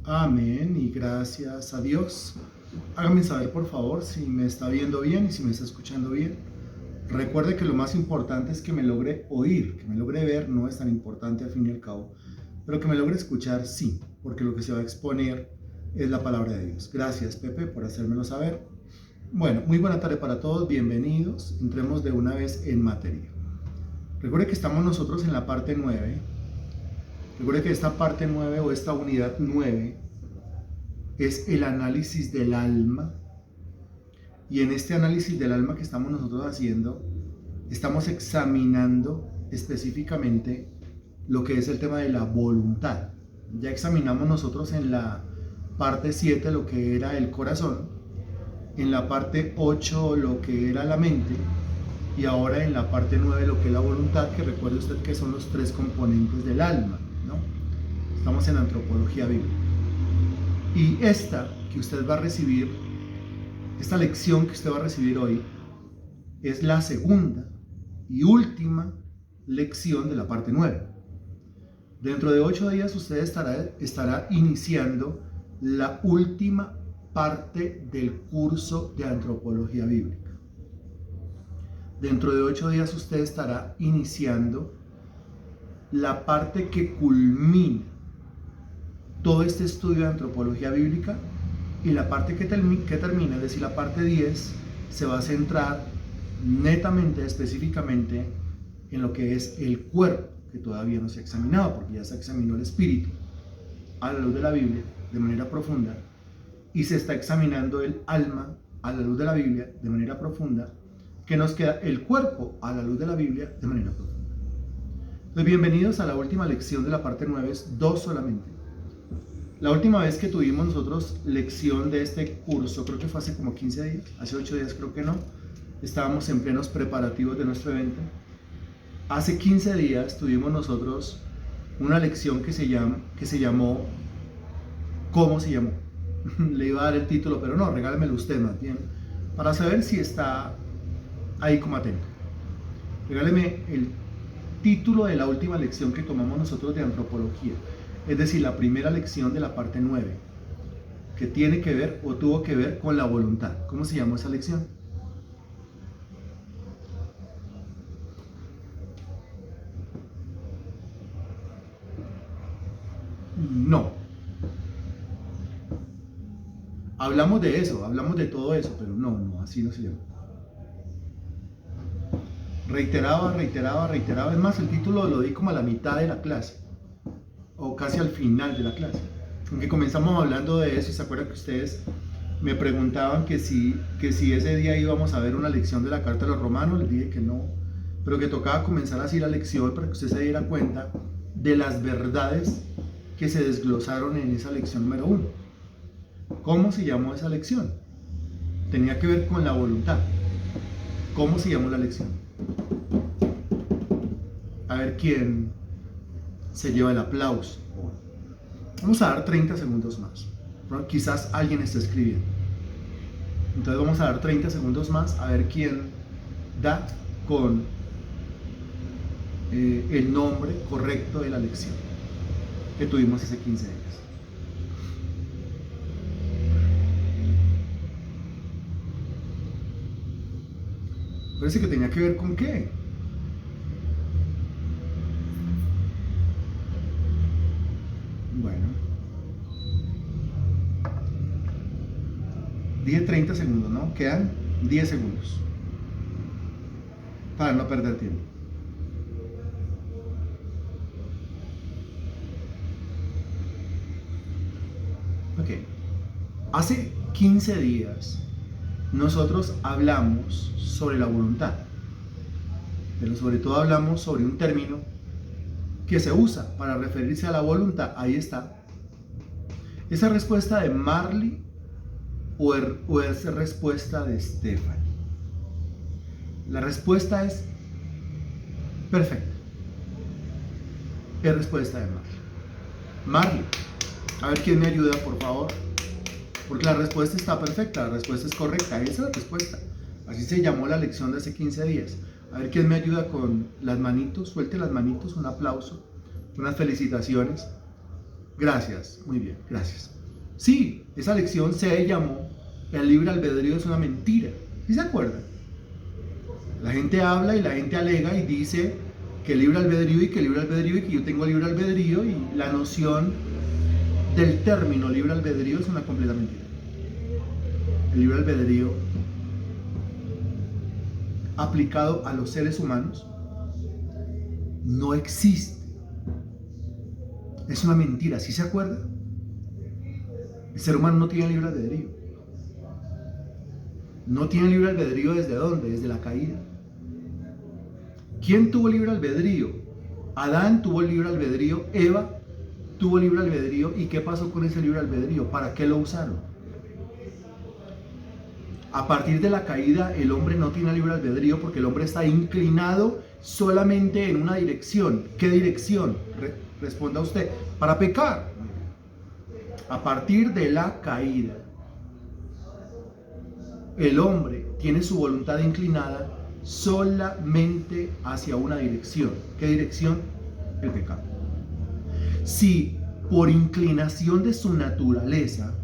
Amén y gracias a Dios. Hágame saber por favor si me está viendo bien y si me está escuchando bien. Recuerde que lo más importante es que me logre oír, que me logre ver no es tan importante al fin y al cabo, pero que me logre escuchar sí, porque lo que se va a exponer es la palabra de Dios. Gracias Pepe por hacérmelo saber. Bueno, muy buena tarde para todos, bienvenidos. Entremos de una vez en materia. Recuerde que estamos nosotros en la parte 9. Recuerde que esta parte 9 o esta unidad 9 es el análisis del alma. Y en este análisis del alma que estamos nosotros haciendo, estamos examinando específicamente lo que es el tema de la voluntad. Ya examinamos nosotros en la parte 7 lo que era el corazón, en la parte 8 lo que era la mente, y ahora en la parte 9 lo que es la voluntad, que recuerde usted que son los tres componentes del alma, ¿no? Estamos en antropología bíblica. Y esta que usted va a recibir, esta lección que usted va a recibir hoy, es la segunda y última lección de la parte 9. Dentro de 8 días usted estará iniciando la última parte del curso de antropología bíblica. Dentro de 8 días usted estará iniciando la parte que culmina todo este estudio de antropología bíblica, y la parte que termina, es decir, la parte 10, se va a centrar netamente, específicamente, en lo que es el cuerpo, que todavía no se ha examinado, porque ya se examinó el espíritu a la luz de la Biblia de manera profunda, y se está examinando el alma a la luz de la Biblia de manera profunda, que nos queda el cuerpo a la luz de la Biblia de manera profunda. Entonces, bienvenidos a la última lección de la parte 9, es 2 solamente. La última vez que tuvimos nosotros lección de este curso, creo que fue hace como 15 días, hace 8 días creo que no, estábamos en plenos preparativos de nuestro evento. Hace 15 días tuvimos nosotros una lección que se llamó, ¿cómo se llamó? Le iba a dar el título, pero no, regálemelo usted más bien, para saber si está ahí como atento. Regáleme el título de la última lección que tomamos nosotros de antropología, es decir, la primera lección de la parte 9, que tiene que ver o tuvo que ver con la voluntad. ¿Cómo se llamó esa lección? No. Hablamos de eso, hablamos de todo eso, pero no, así no se llama. Reiteraba. Es más, el título lo di como a la mitad de la clase, o casi al final de la clase. Aunque comenzamos hablando de eso, y se acuerdan que ustedes me preguntaban que si ese día íbamos a ver una lección de la carta a los romanos, les dije que no, pero que tocaba comenzar así la lección para que usted se diera cuenta de las verdades que se desglosaron en esa lección número 1. ¿Cómo se llamó esa lección? Tenía que ver con la voluntad. ¿Cómo se llamó la lección? A ver quién se lleva el aplauso. Vamos a dar 30 segundos más. Quizás alguien esté escribiendo. Entonces vamos a dar 30 segundos más a ver quién da con el nombre correcto de la lección que tuvimos hace 15 días. Parece que tenía que ver con qué. Bueno. Dije 30 segundos, ¿no? Quedan 10 segundos para no perder tiempo. Ok. Hace 15 días nosotros hablamos sobre la voluntad, pero sobre todo hablamos sobre un término que se usa para referirse a la voluntad. Ahí está. ¿Esa respuesta de Marley o esa respuesta de Stephanie? La respuesta es perfecta. Es respuesta de Marley. Marley, a ver quién me ayuda, por favor. Porque la respuesta está perfecta, la respuesta es correcta, esa es la respuesta. Así se llamó la lección de hace 15 días. A ver quién me ayuda con las manitos, suelte las manitos, un aplauso, unas felicitaciones. Gracias, muy bien, gracias. Sí, esa lección se llamó el libre albedrío es una mentira. ¿Sí se acuerdan? La gente habla y la gente alega y dice que libre albedrío y que libre albedrío y que yo tengo libre albedrío, y la noción del término libre albedrío es una completa mentira. El libre albedrío aplicado a los seres humanos no existe. Es una mentira, ¿sí se acuerda? El ser humano no tiene libre albedrío. No tiene libre albedrío ¿desde dónde? Desde la caída. ¿Quién tuvo libre albedrío? Adán tuvo libre albedrío, Eva tuvo libre albedrío. ¿Y qué pasó con ese libre albedrío? ¿Para qué lo usaron? A partir de la caída, el hombre no tiene libre albedrío porque el hombre está inclinado solamente en una dirección. ¿Qué dirección? Responda usted. Para pecar. A partir de la caída, el hombre tiene su voluntad inclinada solamente hacia una dirección. ¿Qué dirección? El pecado. Si por inclinación de su naturaleza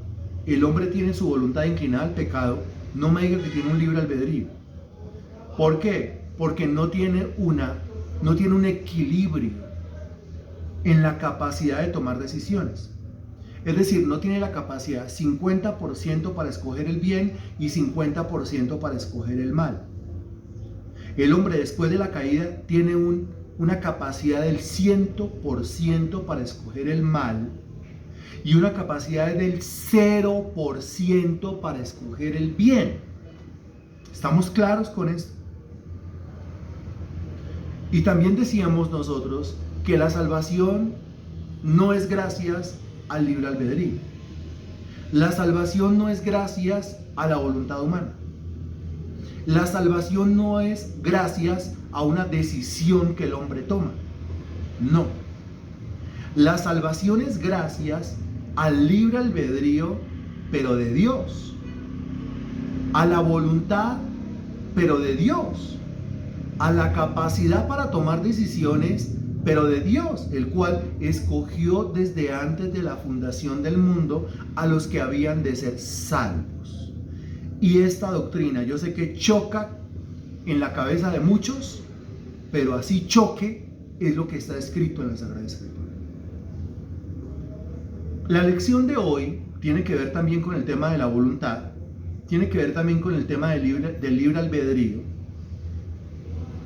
el hombre tiene su voluntad inclinada al pecado, no me diga que tiene un libre albedrío. ¿Por qué? Porque no tiene un equilibrio en la capacidad de tomar decisiones. Es decir, no tiene la capacidad 50% para escoger el bien y 50% para escoger el mal. El hombre después de la caída tiene una capacidad del 100% para escoger el mal y una capacidad del 0% para escoger el bien. ¿Estamos claros con esto? Y también decíamos nosotros que la salvación no es gracias al libre albedrío. La salvación no es gracias a la voluntad humana. La salvación no es gracias a una decisión que el hombre toma. No. La salvación es gracias al libre albedrío, pero de Dios. A la voluntad, pero de Dios. A la capacidad para tomar decisiones, pero de Dios, el cual escogió desde antes de la fundación del mundo a los que habían de ser salvos. Y esta doctrina, yo sé que choca en la cabeza de muchos, pero así choque es lo que está escrito en la Sagrada Escritura. La lección de hoy tiene que ver también con el tema de la voluntad, tiene que ver también con el tema del libre albedrío.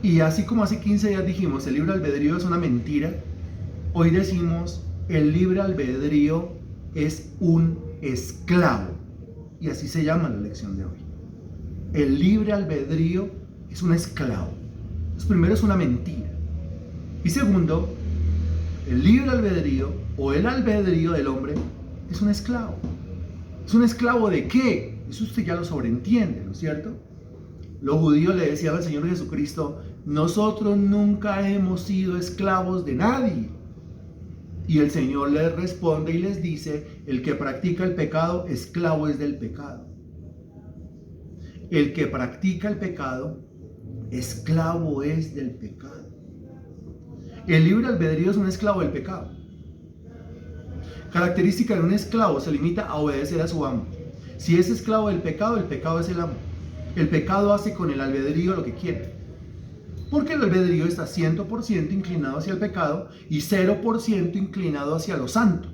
Y así como hace 15 días dijimos, el libre albedrío es una mentira, hoy decimos, el libre albedrío es un esclavo. Y así se llama la lección de hoy. El libre albedrío es un esclavo. Entonces, primero, es una mentira. Y segundo, el libre albedrío o el albedrío del hombre es un esclavo. ¿Es un esclavo de qué? Eso usted ya lo sobreentiende, ¿no es cierto? Los judíos le decían al Señor Jesucristo, nosotros nunca hemos sido esclavos de nadie. Y el Señor les responde y les dice, el que practica el pecado, esclavo es del pecado. El que practica el pecado, esclavo es del pecado. El libre albedrío es un esclavo del pecado. Característica de un esclavo se limita a obedecer a su amo. Si es esclavo del pecado, el pecado es el amo. El pecado hace con el albedrío lo que quiere. Porque el albedrío está 100% inclinado hacia el pecado y 0% inclinado hacia lo santo.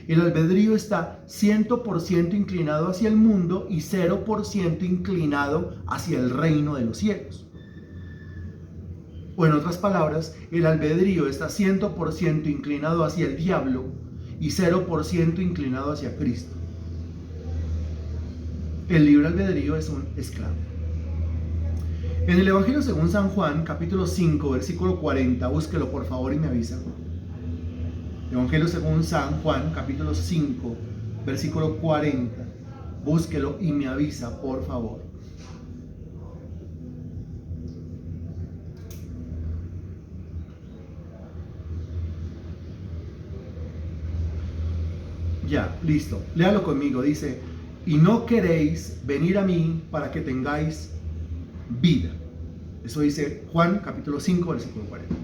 El albedrío está 100% inclinado hacia el mundo y 0% inclinado hacia el reino de los cielos. O en otras palabras, el albedrío está 100% inclinado hacia el diablo y 0% inclinado hacia Cristo. El libre albedrío es un esclavo. En el Evangelio según San Juan, capítulo 5, versículo 40, búsquelo por favor y me avisa. Evangelio según San Juan, capítulo 5, versículo 40, búsquelo y me avisa por favor. Ya, listo, léalo conmigo, dice, y no queréis venir a mí para que tengáis vida. Eso dice Juan capítulo 5 versículo 40.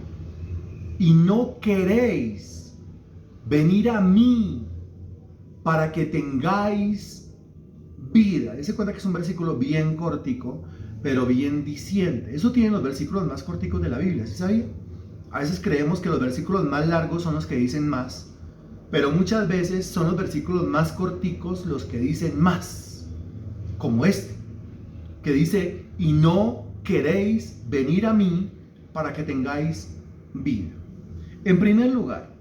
Y no queréis venir a mí para que tengáis vida. Dese cuenta que es un versículo bien cortico, pero bien diciente. Eso tienen los versículos más corticos de la Biblia, ¿sí sabía? A veces creemos que los versículos más largos son los que dicen más, pero muchas veces son los versículos más corticos los que dicen más, como este, que dice, y no queréis venir a mí para que tengáis vida. En primer lugar,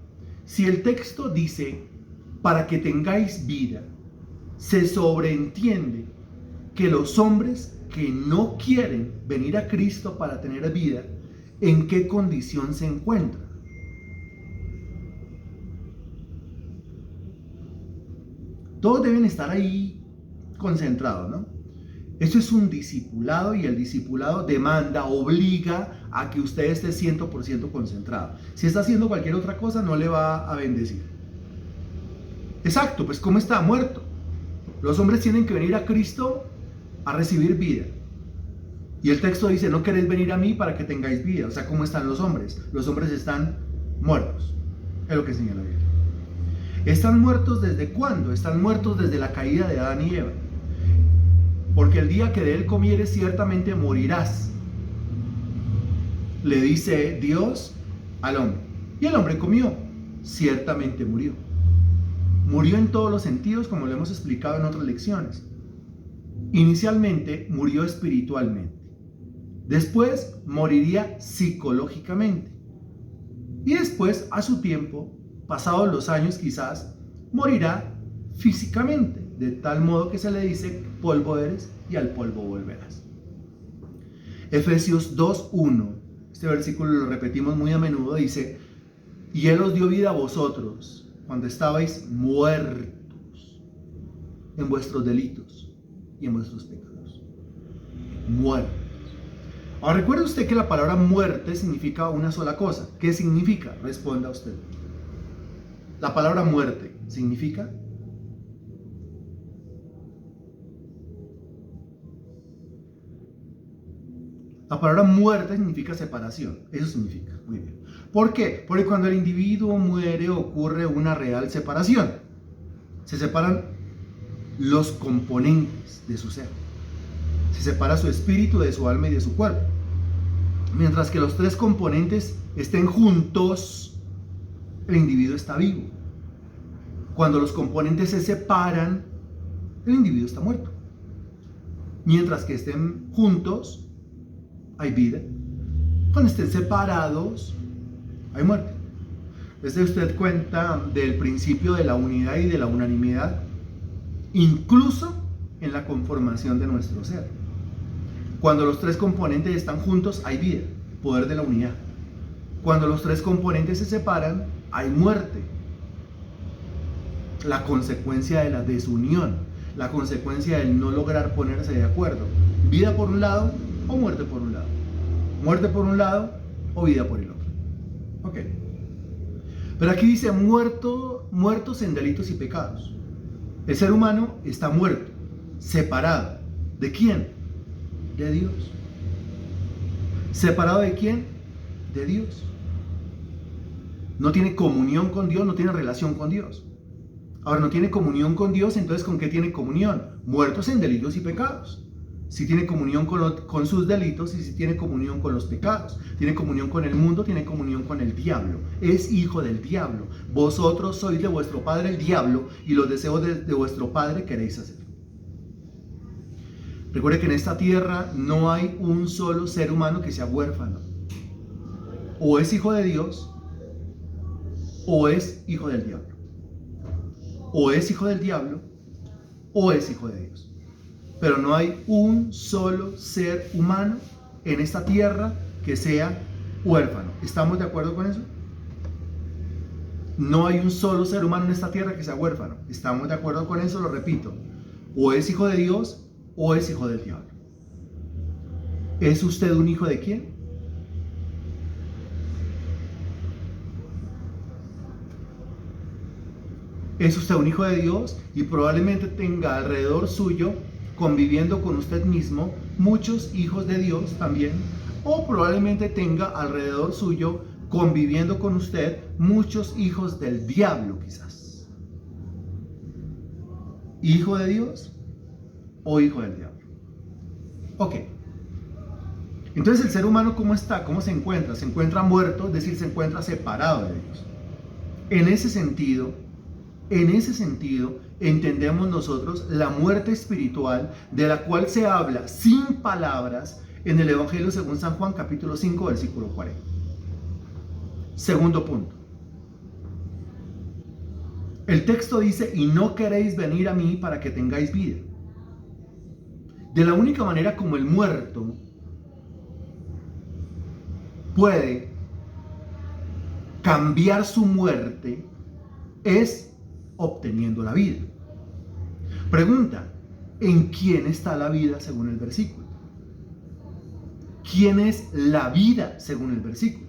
si el texto dice, para que tengáis vida, se sobreentiende que los hombres que no quieren venir a Cristo para tener vida, ¿en qué condición se encuentran? Todos deben estar ahí concentrados, ¿no? Eso es un discipulado y el discipulado demanda, obliga a que usted esté 100% concentrado. Si está haciendo cualquier otra cosa, no le va a bendecir. Exacto, pues ¿cómo está? Muerto. Los hombres tienen que venir a Cristo a recibir vida. Y el texto dice, no queréis venir a mí para que tengáis vida. O sea, ¿cómo están los hombres? Los hombres están muertos. Es lo que señala la Biblia. ¿Están muertos desde cuándo? Están muertos desde la caída de Adán y Eva. Porque el día que de él comieres ciertamente morirás, le dice Dios al hombre. Y el hombre comió, ciertamente murió. Murió en todos los sentidos, como lo hemos explicado en otras lecciones. Inicialmente murió espiritualmente. Después moriría psicológicamente. Y después, a su tiempo, pasados los años quizás, morirá físicamente, de tal modo que se le dice, polvo eres y al polvo volverás. Efesios 2:1, este versículo lo repetimos muy a menudo, dice, y Él os dio vida a vosotros, cuando estabais muertos en vuestros delitos y en vuestros pecados. Muertos. Ahora recuerde usted que la palabra muerte significa una sola cosa. ¿Qué significa? Responda usted. La palabra muerte significa la palabra muerte significa separación. Eso significa. Muy bien. ¿Por qué? Porque cuando el individuo muere ocurre una real separación. Se separan los componentes de su ser. Se separa su espíritu de su alma y de su cuerpo. Mientras que los tres componentes estén juntos, el individuo está vivo. Cuando los componentes se separan, el individuo está muerto. Mientras que estén juntos, hay vida. Cuando estén separados, hay muerte. ¿Se da usted cuenta del principio de la unidad y de la unanimidad? Incluso en la conformación de nuestro ser. Cuando los tres componentes están juntos, hay vida, poder de la unidad. Cuando los tres componentes se separan, hay muerte. La consecuencia de la desunión, la consecuencia del no lograr ponerse de acuerdo. Vida por un lado o muerte por un lado. Muerte por un lado o vida por el otro. Ok. Pero aquí dice muertos en delitos y pecados. El ser humano está muerto, separado. ¿De quién? De Dios. ¿Separado de quién? De Dios. No tiene comunión con Dios, no tiene relación con Dios. Ahora, no tiene comunión con Dios, entonces ¿con qué tiene comunión? Muertos en delitos y pecados. Si tiene comunión con sus delitos y si tiene comunión con los pecados. Tiene comunión con el mundo, tiene comunión con el diablo. Es hijo del diablo. Vosotros sois de vuestro padre el diablo y los deseos de vuestro padre queréis hacer. Recuerde que en esta tierra no hay un solo ser humano que sea huérfano. O es hijo de Dios o es hijo del diablo. O es hijo del diablo o es hijo de Dios. Pero no hay un solo ser humano en esta tierra que sea huérfano. ¿Estamos de acuerdo con eso? No hay un solo ser humano en esta tierra que sea huérfano. ¿Estamos de acuerdo con eso? Lo repito. O es hijo de Dios o es hijo del diablo. ¿Es usted un hijo de quién? Es usted un hijo de Dios y probablemente tenga alrededor suyo, conviviendo con usted mismo, muchos hijos de Dios también, o probablemente tenga alrededor suyo conviviendo con usted muchos hijos del diablo quizás. ¿Hijo de Dios o hijo del diablo? Ok. Entonces el ser humano, ¿cómo está? ¿Cómo se encuentra? Se encuentra muerto, es decir, se encuentra separado de Dios. En ese sentido, entendemos nosotros la muerte espiritual de la cual se habla sin palabras en el Evangelio según San Juan capítulo 5 versículo 40. Segundo punto. El texto dice, y no queréis venir a mí para que tengáis vida. De la única manera como el muerto puede cambiar su muerte es obteniendo la vida. Pregunta, ¿en quién está la vida según el versículo? ¿Quién es la vida según el versículo?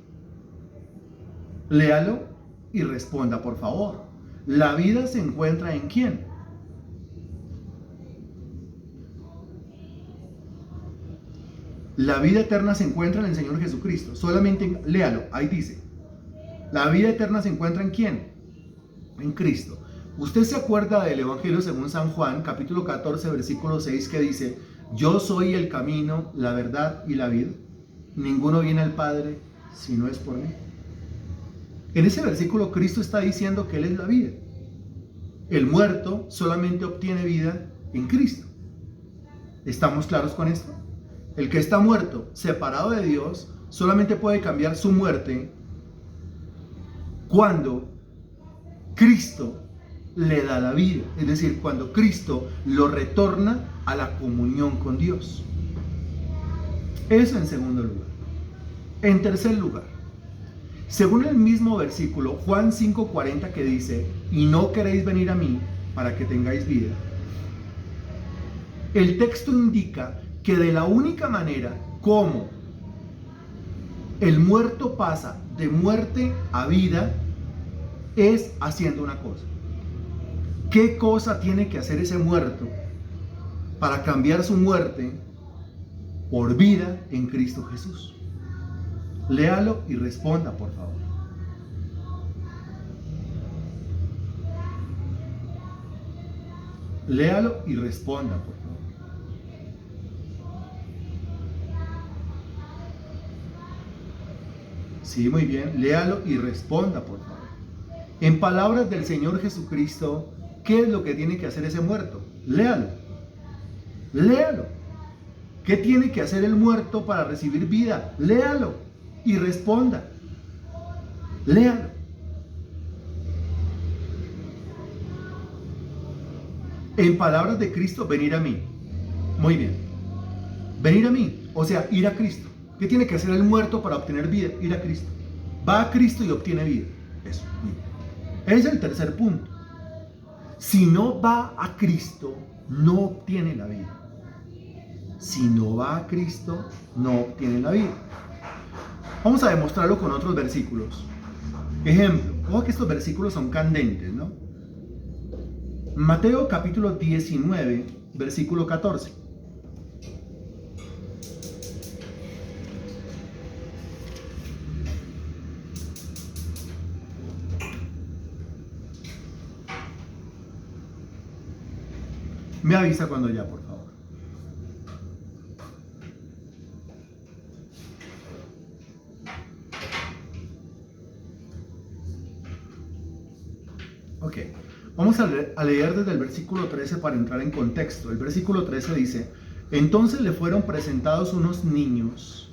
Léalo y responda, por favor. ¿La vida se encuentra en quién? La vida eterna se encuentra en el Señor Jesucristo. Solamente léalo, ahí dice. La vida eterna se encuentra en quién? En Cristo. ¿Usted se acuerda del Evangelio según San Juan, capítulo 14, versículo 6, que dice, yo soy el camino, la verdad y la vida? Ninguno viene al Padre si no es por mí. En ese versículo Cristo está diciendo que Él es la vida. El muerto solamente obtiene vida en Cristo. ¿Estamos claros con esto? El que está muerto, separado de Dios, solamente puede cambiar su muerte cuando Cristo le da la vida. Es decir, cuando Cristo lo retorna a la comunión con Dios. Eso en segundo lugar. En tercer lugar, según el mismo versículo, Juan 5:40, que dice, y no queréis venir a mí para que tengáis vida. El texto indica que de la única manera como el muerto pasa de muerte a vida es haciendo una cosa. ¿Qué cosa tiene que hacer ese muerto para cambiar su muerte por vida en Cristo Jesús? Léalo y responda, por favor. Léalo y responda, por favor. Sí, muy bien. Léalo y responda, por favor. En palabras del Señor Jesucristo, ¿qué es lo que tiene que hacer ese muerto? Léalo. Léalo. ¿Qué tiene que hacer el muerto para recibir vida? Léalo y responda. Léalo. En palabras de Cristo, venir a mí. Muy bien. Venir a mí, o sea, ir a Cristo. ¿Qué tiene que hacer el muerto para obtener vida? Ir a Cristo. Va a Cristo y obtiene vida. Eso. Ese es el tercer punto. Si no va a Cristo, no obtiene la vida. Si no va a Cristo, no obtiene la vida. Vamos a demostrarlo con otros versículos. Ejemplo, ojo que estos versículos son candentes, ¿no? Mateo capítulo 19, versículo 14. Me avisa cuando ya, por favor. Ok, vamos a leer desde el versículo 13 para entrar en contexto. El versículo 13 dice, entonces le fueron presentados unos niños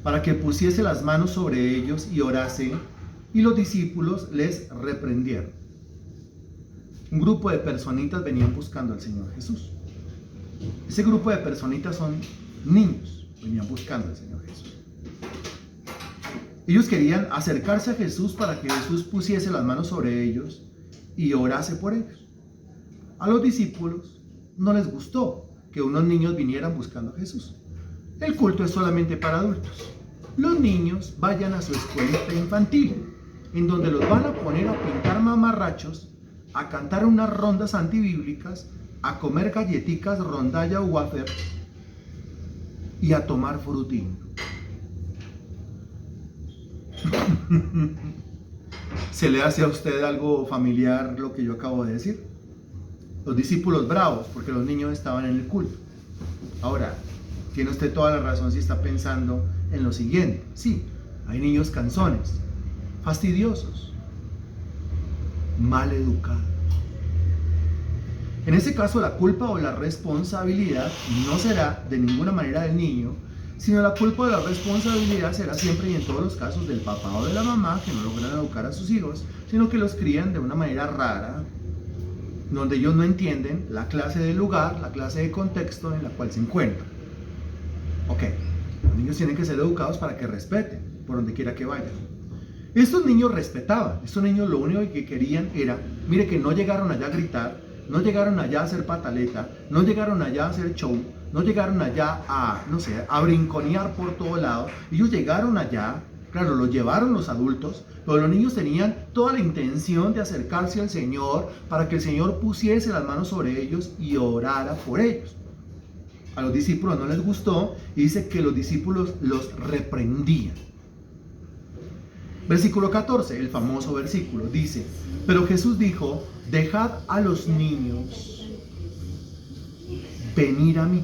para que pusiese las manos sobre ellos y orase, y los discípulos les reprendieron. Un grupo de personitas venían buscando al Señor Jesús. Ese grupo de personitas son niños, venían buscando al Señor Jesús. Ellos querían acercarse a Jesús para que Jesús pusiese las manos sobre ellos y orase por ellos. A los discípulos no les gustó que unos niños vinieran buscando a Jesús. El culto es solamente para adultos. Los niños vayan a su escuelita infantil, en donde los van a poner a pintar mamarrachos, a cantar unas rondas antibíblicas, a comer galletitas, rondalla o wafer y a tomar frutín. ¿Se le hace a usted algo familiar lo que yo acabo de decir? Los discípulos bravos, porque los niños estaban en el culto. Ahora, tiene usted toda la razón si está pensando en lo siguiente. Sí, hay niños cansones, fastidiosos, mal educados. En ese caso, la culpa o la responsabilidad no será de ninguna manera del niño, sino la culpa o la responsabilidad será siempre y en todos los casos del papá o de la mamá, que no logran educar a sus hijos, sino que los crían de una manera rara, donde ellos no entienden la clase de lugar, la clase de contexto en la cual se encuentran. Ok, los niños tienen que ser educados para que respeten por donde quiera que vayan. Estos niños respetaban, estos niños lo único que querían era, mire que no llegaron allá a gritar, no llegaron allá a hacer pataleta, no llegaron allá a hacer show, no llegaron allá a, no sé, a brinconear por todo lado. Ellos llegaron allá, claro, los llevaron los adultos, pero los niños tenían toda la intención de acercarse al Señor para que el Señor pusiese las manos sobre ellos y orara por ellos. A los discípulos no les gustó y dice que los discípulos los reprendían. Versículo 14, el famoso versículo, dice: pero Jesús dijo, dejad a los niños venir a mí.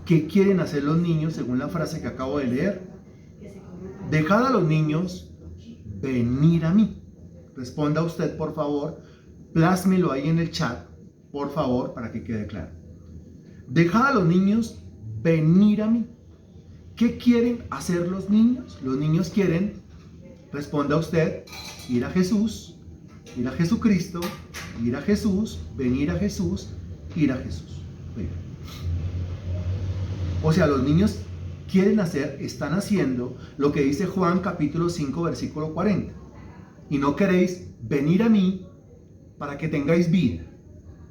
¿Qué quieren hacer los niños según la frase que acabo de leer? Dejad a los niños venir a mí. Responda usted, por favor, plásmelo ahí en el chat, por favor, para que quede claro. Dejad a los niños venir a mí. ¿Qué quieren hacer los niños? Los niños quieren, responda usted, ir a Jesús, ir a Jesucristo, ir a Jesús, venir a Jesús, ir a Jesús. Oiga. O sea, los niños quieren hacer, están haciendo lo que dice Juan capítulo 5 versículo 40. Y no queréis venir a mí para que tengáis vida.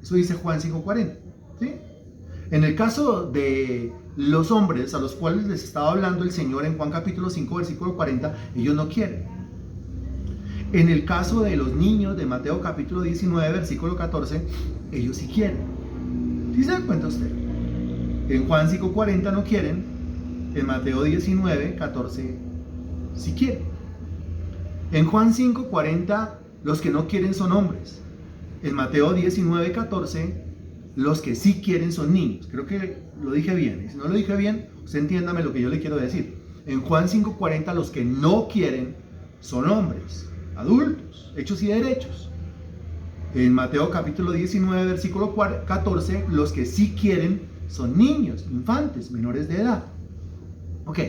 Eso dice Juan 5:40. ¿Sí? En el caso de los hombres a los cuales les estaba hablando el Señor en Juan capítulo 5 versículo 40, ellos no quieren. En el caso de los niños de Mateo capítulo 19 versículo 14, ellos sí quieren. ¿Sí se da cuenta usted? En Juan 5:40 no quieren, en Mateo 19:14 sí quieren. En Juan 5:40 los que no quieren son hombres. En Mateo 19:14 los que sí quieren son niños. Creo que lo dije bien. Si no lo dije bien, usted entiéndame lo que yo le quiero decir. En Juan 5:40 los que no quieren son hombres, adultos, hechos y derechos. En Mateo capítulo 19 versículo 14 los que sí quieren son niños, infantes, menores de edad. Ok.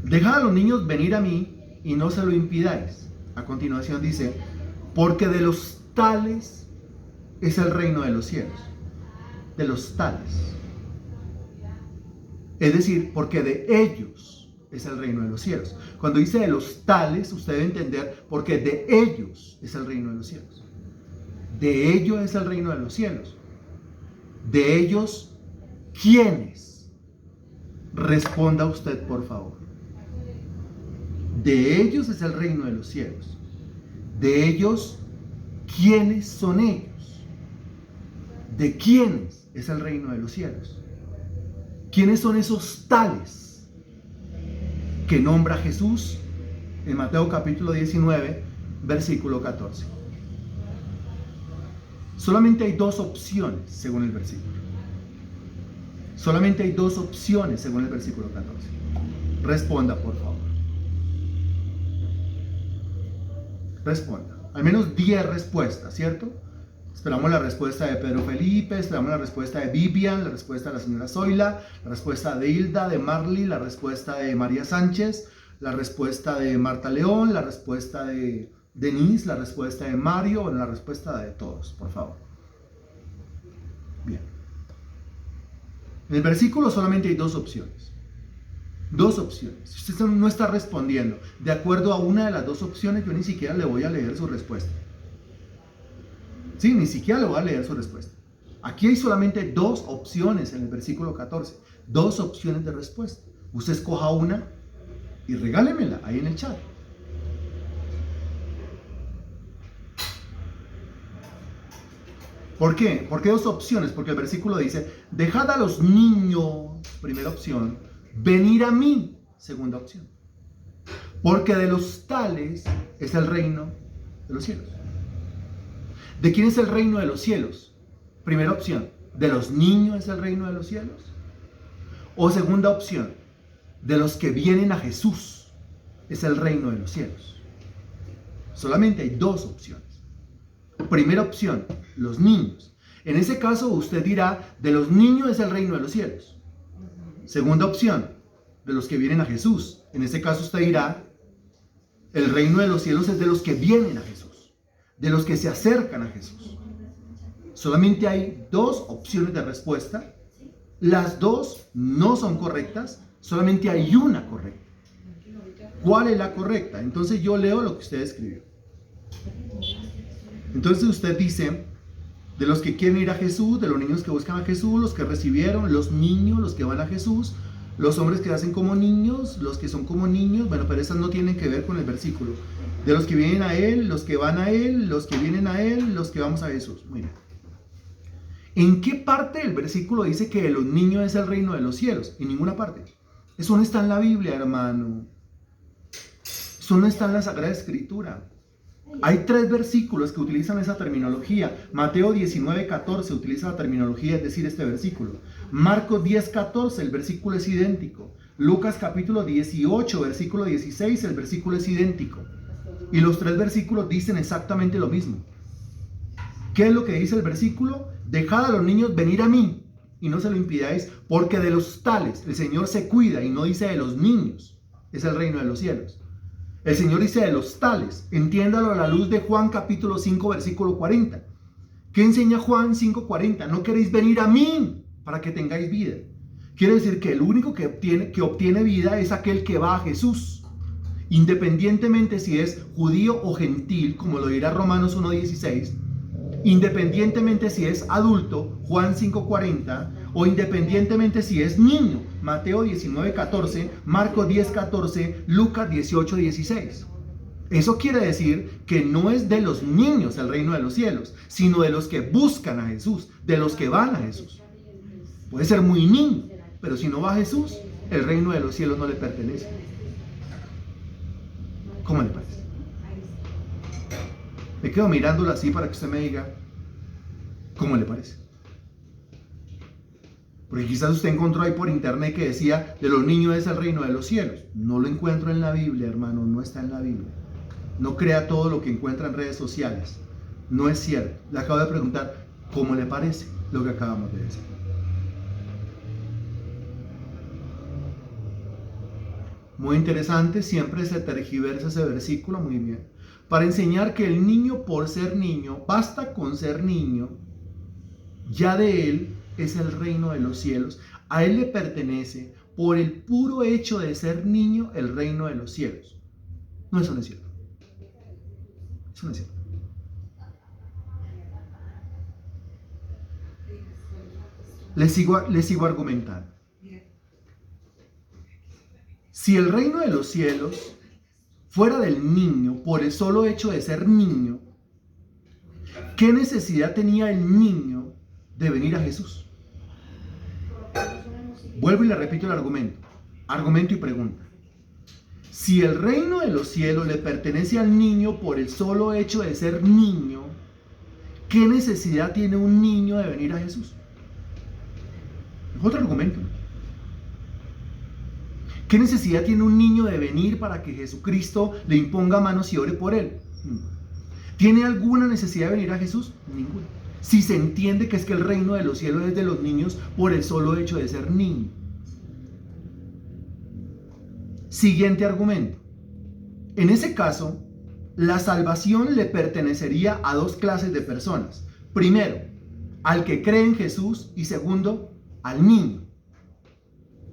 Dejad a los niños venir a mí y no se lo impidáis. A continuación dice, porque de los tales es el reino de los cielos. De los tales. Es decir, porque de ellos es el reino de los cielos. Cuando dice de los tales, usted debe entender, porque de ellos es el reino de los cielos. De ellos es el reino de los cielos. De ellos, ¿quiénes? Responda usted, por favor. De ellos es el reino de los cielos. De ellos, ¿quiénes son ellos? ¿De quiénes es el reino de los cielos? ¿Quiénes son esos tales que nombra Jesús en Mateo capítulo 19, versículo 14? Solamente hay dos opciones según el versículo. Solamente hay dos opciones según el versículo 14. Responda, por favor. Responda. Al menos 10 respuestas, ¿cierto? Esperamos la respuesta de Pedro Felipe, esperamos la respuesta de Vivian, la respuesta de la señora Zoila, la respuesta de Hilda, de Marley, la respuesta de María Sánchez, la respuesta de Marta León, la respuesta de Denise, la respuesta de Mario, la respuesta de todos, por favor. Bien. En el versículo solamente hay dos opciones. Dos opciones. Si usted no está respondiendo de acuerdo a una de las dos opciones, yo ni siquiera le voy a leer su respuesta. Sí, ni siquiera le voy a leer su respuesta. Aquí hay solamente dos opciones en el versículo 14. Dos opciones de respuesta. Usted escoja una y regálemela ahí en el chat. ¿Por qué? ¿Por qué dos opciones? Porque el versículo dice, dejad a los niños, primera opción, venir a mí, segunda opción. Porque de los tales es el reino de los cielos. ¿De quién es el reino de los cielos? Primera opción, ¿de los niños es el reino de los cielos? O segunda opción, de los que vienen a Jesús es el reino de los cielos. Solamente hay dos opciones. Primera opción, los niños. En ese caso usted dirá, de los niños es el reino de los cielos. Segunda opción, de los que vienen a Jesús. En ese caso usted dirá, el reino de los cielos es de los que vienen a Jesús, de los que se acercan a Jesús. Solamente hay dos opciones de respuesta. Las dos no son correctas, solamente hay una correcta. ¿Cuál es la correcta? Entonces yo leo lo que usted escribió. Entonces usted dice, de los que quieren ir a Jesús, de los niños que buscan a Jesús, los que recibieron, los niños, los que van a Jesús, los hombres que hacen como niños, los que son como niños, bueno, pero esas no tienen que ver con el versículo. De los que vienen a Él, los que van a Él, los que vienen a Él, los que vamos a Jesús. Muy bien. ¿En qué parte del versículo dice que de los niños es el reino de los cielos? En ninguna parte. Eso no está en la Biblia, hermano. Eso no está en la Sagrada Escritura. Hay 3 versículos que utilizan esa terminología. Mateo 19:14 utiliza la terminología, es decir, este versículo. Marcos 10:14, el versículo es idéntico. Lucas capítulo 18, versículo 16, el versículo es idéntico. Y los 3 versículos dicen exactamente lo mismo. ¿Qué es lo que dice el versículo? Dejad a los niños venir a mí y no se lo impidáis, porque de los tales el Señor se cuida, y no dice de los niños, es el reino de los cielos. El Señor dice de los tales, entiéndalo a la luz de Juan capítulo 5 versículo 40. ¿Qué enseña Juan 5:40? No queréis venir a mí para que tengáis vida. Quiere decir que el único que obtiene vida es aquel que va a Jesús, independientemente si es judío o gentil, como lo dirá Romanos 1:16, independientemente si es adulto, Juan 5:40, o independientemente si es niño, Mateo 19:14, Marcos 10:14, Lucas 18:16. Eso quiere decir que no es de los niños el reino de los cielos, sino de los que buscan a Jesús, de los que van a Jesús. Puede ser muy niño, pero si no va a Jesús, el reino de los cielos no le pertenece. ¿Cómo le parece? Me quedo mirándolo así para que usted me diga cómo le parece. Porque quizás usted encontró ahí por internet que decía de los niños es el reino de los cielos. No lo encuentro en la Biblia, hermano, no está en la Biblia. No crea todo lo que encuentra en redes sociales. No es cierto. Le acabo de preguntar cómo le parece lo que acabamos de decir. Muy interesante, siempre se tergiversa ese versículo, muy bien. Para enseñar que el niño, por ser niño, basta con ser niño, ya de él es el reino de los cielos. A él le pertenece, por el puro hecho de ser niño, el reino de los cielos. No, eso no es cierto. Eso no es cierto. Les sigo argumentando. Si el reino de los cielos fuera del niño, por el solo hecho de ser niño, ¿qué necesidad tenía el niño de venir a Jesús? Vuelvo y le repito el argumento y pregunta. Si el reino de los cielos le pertenece al niño por el solo hecho de ser niño, ¿qué necesidad tiene un niño de venir a Jesús? Es otro argumento. ¿Qué necesidad tiene un niño de venir para que Jesucristo le imponga manos y ore por él? ¿Tiene alguna necesidad de venir a Jesús? Ninguna. Si se entiende que es que el reino de los cielos es de los niños por el solo hecho de ser niño. Siguiente argumento. En ese caso, la salvación le pertenecería a 2 clases de personas. Primero, al que cree en Jesús, y segundo, al niño.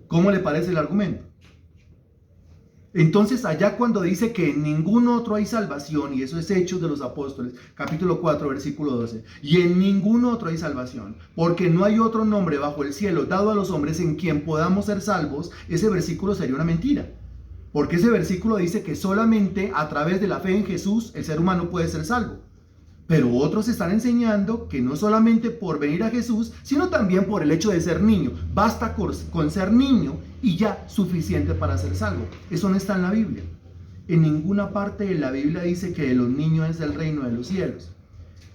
¿Cómo le parece el argumento? Entonces, allá cuando dice que en ningún otro hay salvación, y eso es Hechos de los Apóstoles, capítulo 4, versículo 12, y en ningún otro hay salvación, porque no hay otro nombre bajo el cielo dado a los hombres en quien podamos ser salvos, ese versículo sería una mentira. Porque ese versículo dice que solamente a través de la fe en Jesús el ser humano puede ser salvo. Pero otros están enseñando que no solamente por venir a Jesús, sino también por el hecho de ser niño. Basta con ser niño y ya, suficiente para ser salvo. Eso no está en la Biblia. En ninguna parte de la Biblia dice que de los niños es el reino de los cielos.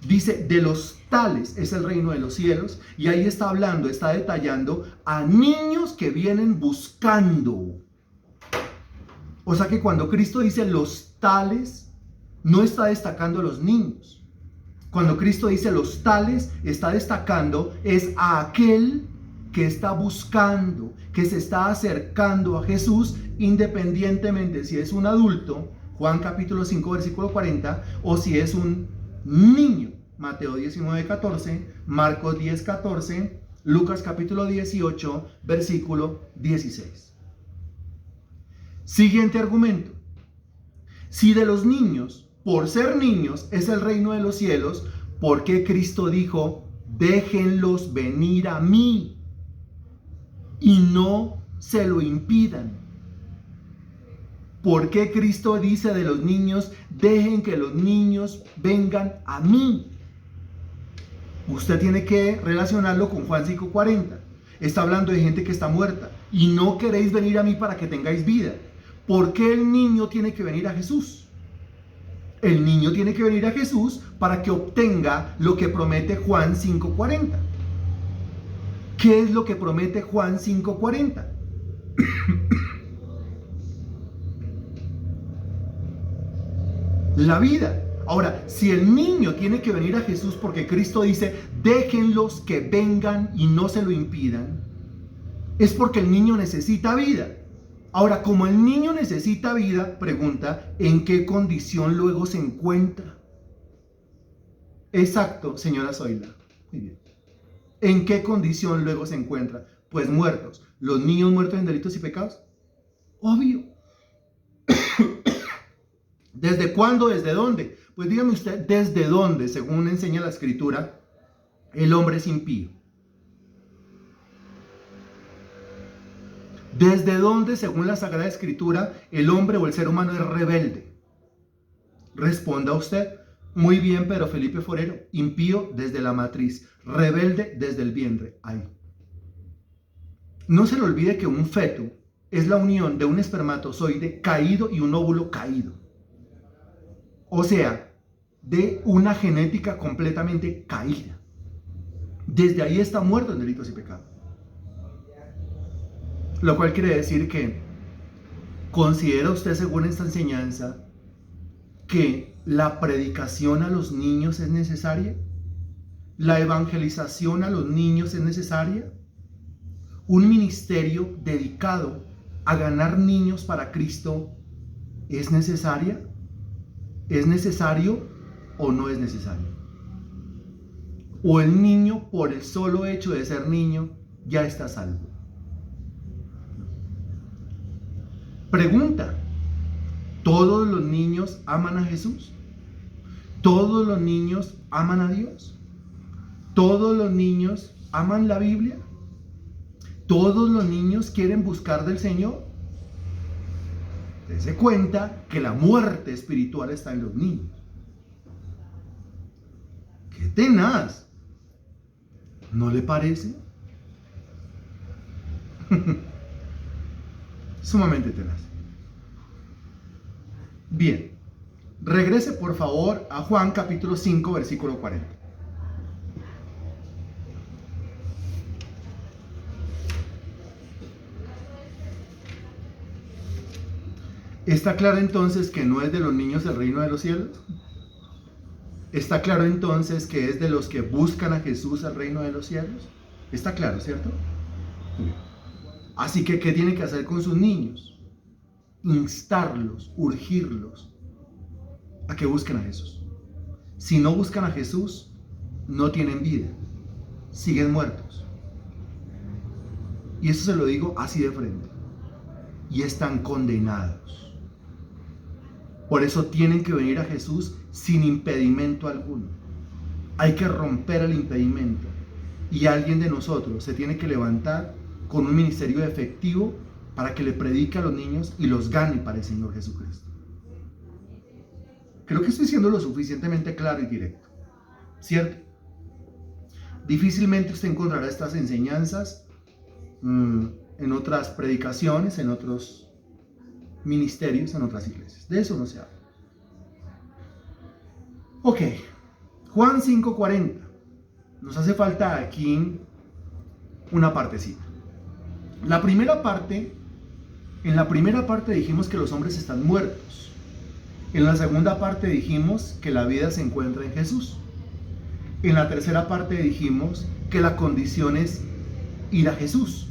Dice, de los tales es el reino de los cielos, y ahí está hablando, está detallando a niños que vienen buscando. O sea que cuando Cristo dice los tales, no está destacando a los niños. Cuando Cristo dice los tales, está destacando es a aquel que está buscando, que se está acercando a Jesús, independientemente si es un adulto, Juan capítulo 5 versículo 40, o si es un niño, Mateo 19, 14, Marcos 10, 14, Lucas capítulo 18, versículo 16. Siguiente argumento. Si de los niños, por ser niños, es el reino de los cielos, ¿por qué Cristo dijo, déjenlos venir a mí y no se lo impidan? ¿Por qué Cristo dice de los niños, dejen que los niños vengan a mí? Usted tiene que relacionarlo con Juan 5:40. Está hablando de gente que está muerta y no queréis venir a mí para que tengáis vida. ¿Por qué el niño tiene que venir a Jesús? El niño tiene que venir a Jesús para que obtenga lo que promete Juan 5:40. ¿Qué es lo que promete Juan 5:40? La vida. Ahora, si el niño tiene que venir a Jesús porque Cristo dice, déjenlos que vengan y no se lo impidan, es porque el niño necesita vida. Ahora, como el niño necesita vida, pregunta, ¿en qué condición luego se encuentra? Exacto, señora Zoila. Muy bien. ¿En qué condición luego se encuentra? Pues muertos. ¿Los niños muertos en delitos y pecados? Obvio. ¿Desde cuándo? ¿Desde dónde? Pues dígame usted, ¿desde dónde, según enseña la Escritura, el hombre es impío? ¿Desde dónde, según la Sagrada Escritura, el hombre o el ser humano es rebelde? Responda usted. Muy bien, Pedro Felipe Forero. Impío desde la matriz, rebelde desde el vientre. Ahí. No se le olvide que un feto es la unión de un espermatozoide caído y un óvulo caído. O sea, de una genética completamente caída. Desde ahí está muerto en delitos y pecados. Lo cual quiere decir que, ¿considera usted, según esta enseñanza, que la predicación a los niños es necesaria? ¿La evangelización a los niños es necesaria? ¿Un ministerio dedicado a ganar niños para Cristo es necesaria? ¿Es necesario o no es necesario? ¿O el niño, por el solo hecho de ser niño, ya está salvo? Pregunta, ¿todos los niños aman a Jesús? ¿Todos los niños aman a Dios? ¿Todos los niños aman la Biblia? ¿Todos los niños quieren buscar del Señor? Dese cuenta que la muerte espiritual está en los niños. ¡Qué tenaz! ¿No le parece? Sumamente tenaz. Bien, regrese por favor a Juan capítulo 5, versículo 40. ¿Está claro entonces que no es de los niños el reino de los cielos? ¿Está claro entonces que es de los que buscan a Jesús el reino de los cielos? ¿Está claro, cierto? Así que, ¿qué tiene que hacer con sus niños? Instarlos, urgirlos a que busquen a Jesús. Si no buscan a Jesús, no tienen vida, siguen muertos. Y eso se lo digo así de frente. Y están condenados. Por eso tienen que venir a Jesús sin impedimento alguno. Hay que romper el impedimento. Y alguien de nosotros se tiene que levantar con un ministerio efectivo para que le predique a los niños y los gane para el Señor Jesucristo. Creo que estoy siendo lo suficientemente claro y directo, ¿cierto? Difícilmente usted encontrará estas enseñanzas en otras predicaciones, en otros ministerios, en otras iglesias. De eso no se habla. Ok, Juan 5:40. Nos hace falta aquí una partecita. En la primera parte dijimos que los hombres están muertos. En la segunda parte dijimos que la vida se encuentra en Jesús. En la tercera parte dijimos que la condición es ir a Jesús,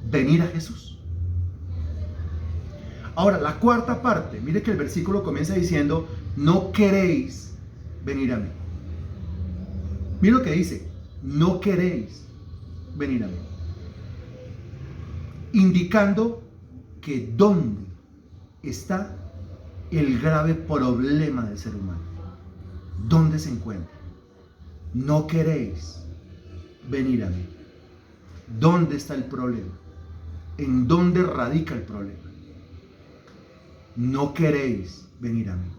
venir a Jesús. Ahora, la cuarta parte, mire que el versículo comienza diciendo, no queréis venir a mí. Mire lo que dice, no queréis venir a mí. Indicando que dónde está el grave problema del ser humano. ¿Dónde se encuentra? No queréis venir a mí. ¿Dónde está el problema? ¿En dónde radica el problema? No queréis venir a mí.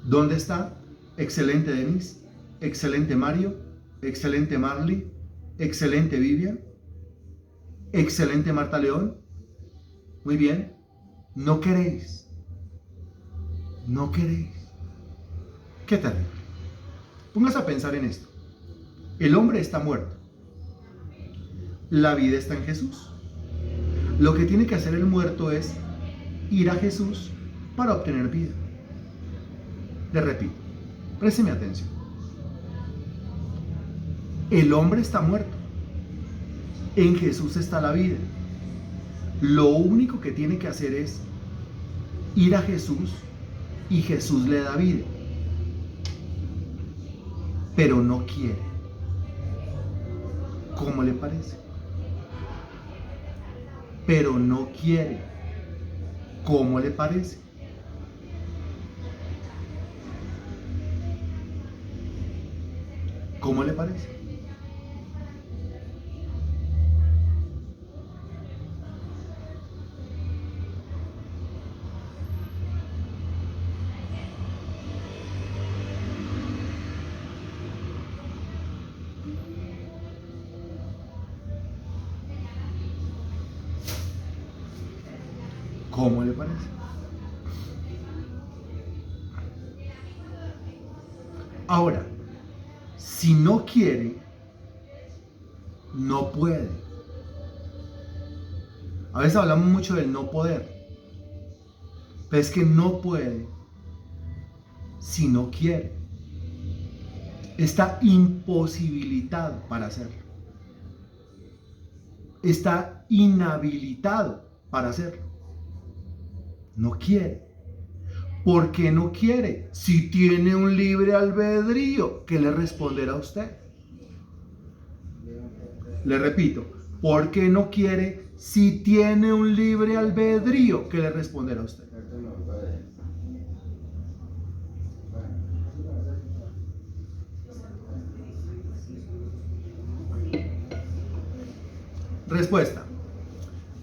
¿Dónde está? Excelente Denise, excelente Mario, excelente Marley, excelente Vivian, excelente Marta León. Muy bien. No queréis. No queréis. Qué terrible. Póngase a pensar en esto. El hombre está muerto. La vida está en Jesús. Lo que tiene que hacer el muerto es ir a Jesús para obtener vida. Le repito, présteme atención. El hombre está muerto. En Jesús está la vida. Lo único que tiene que hacer es ir a Jesús y Jesús le da vida. Pero no quiere. ¿Cómo le parece? Pero no quiere. ¿Cómo le parece? ¿Cómo le parece? ¿Cómo le parece? Ahora, si no quiere, no puede. A veces hablamos mucho del no poder, pero es que no puede si no quiere. Está imposibilitado para hacerlo. Está inhabilitado para hacerlo. No quiere. ¿Por qué no quiere? Si tiene un libre albedrío, ¿qué le responderá a usted? Le repito, ¿por qué no quiere? Si tiene un libre albedrío, ¿qué le responderá a usted? Respuesta.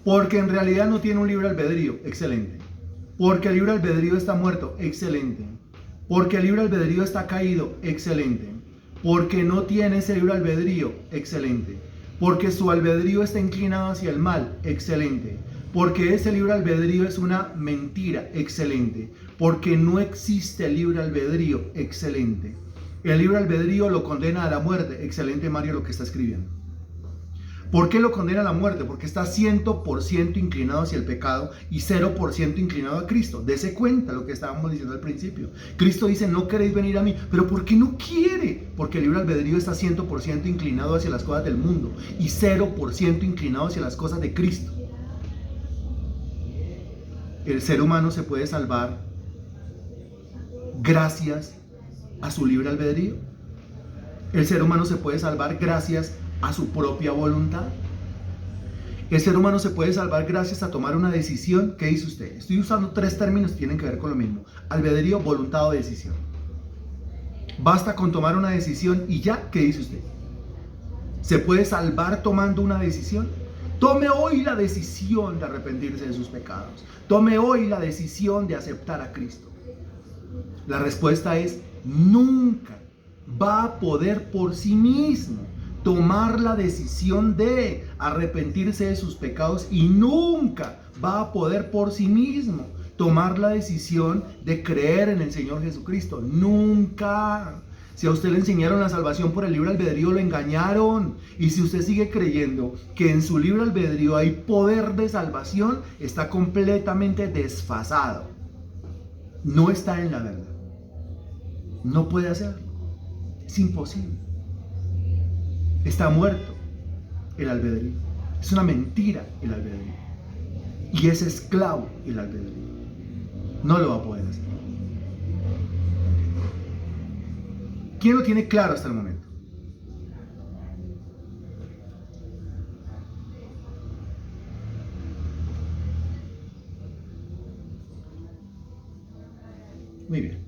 Porque en realidad no tiene un libre albedrío. Excelente. Porque el libre albedrío está muerto. Excelente. Porque el libre albedrío está caído. Excelente. Porque no tiene ese libre albedrío. Excelente. Porque su albedrío está inclinado hacia el mal. Excelente. Porque ese libre albedrío es una mentira. Excelente. Porque no existe el libre albedrío. Excelente. El libre albedrío lo condena a la muerte. Excelente, Mario, lo que está escribiendo. ¿Por qué lo condena a la muerte? Porque está 100% inclinado hacia el pecado y 0% inclinado a Cristo. Dese cuenta lo que estábamos diciendo al principio. Cristo dice, no queréis venir a mí. ¿Pero por qué no quiere? Porque el libre albedrío está 100% inclinado hacia las cosas del mundo y 0% inclinado hacia las cosas de Cristo. El ser humano se puede salvar gracias a su libre albedrío. El ser humano se puede salvar gracias a su propia voluntad. El ser humano se puede salvar gracias a tomar una decisión. ¿Qué dice usted? Estoy usando 3 términos que tienen que ver con lo mismo: albedrío, voluntad o decisión. Basta con tomar una decisión y ya. ¿Qué dice usted? ¿Se puede salvar tomando una decisión? Tome hoy la decisión de arrepentirse de sus pecados. Tome hoy la decisión de aceptar a Cristo. La respuesta es nunca va a poder por sí mismo tomar la decisión de arrepentirse de sus pecados y nunca va a poder por sí mismo tomar la decisión de creer en el Señor Jesucristo. Nunca. Si a usted le enseñaron la salvación por el libre albedrío, lo engañaron. Y si usted sigue creyendo que en su libre albedrío hay poder de salvación, está completamente desfasado. No está en la verdad. No puede hacerlo. Es imposible. Está muerto el albedrío. Es una mentira el albedrío. Y es esclavo el albedrío. No lo va a poder hacer. ¿Quién lo tiene claro hasta el momento? Muy bien.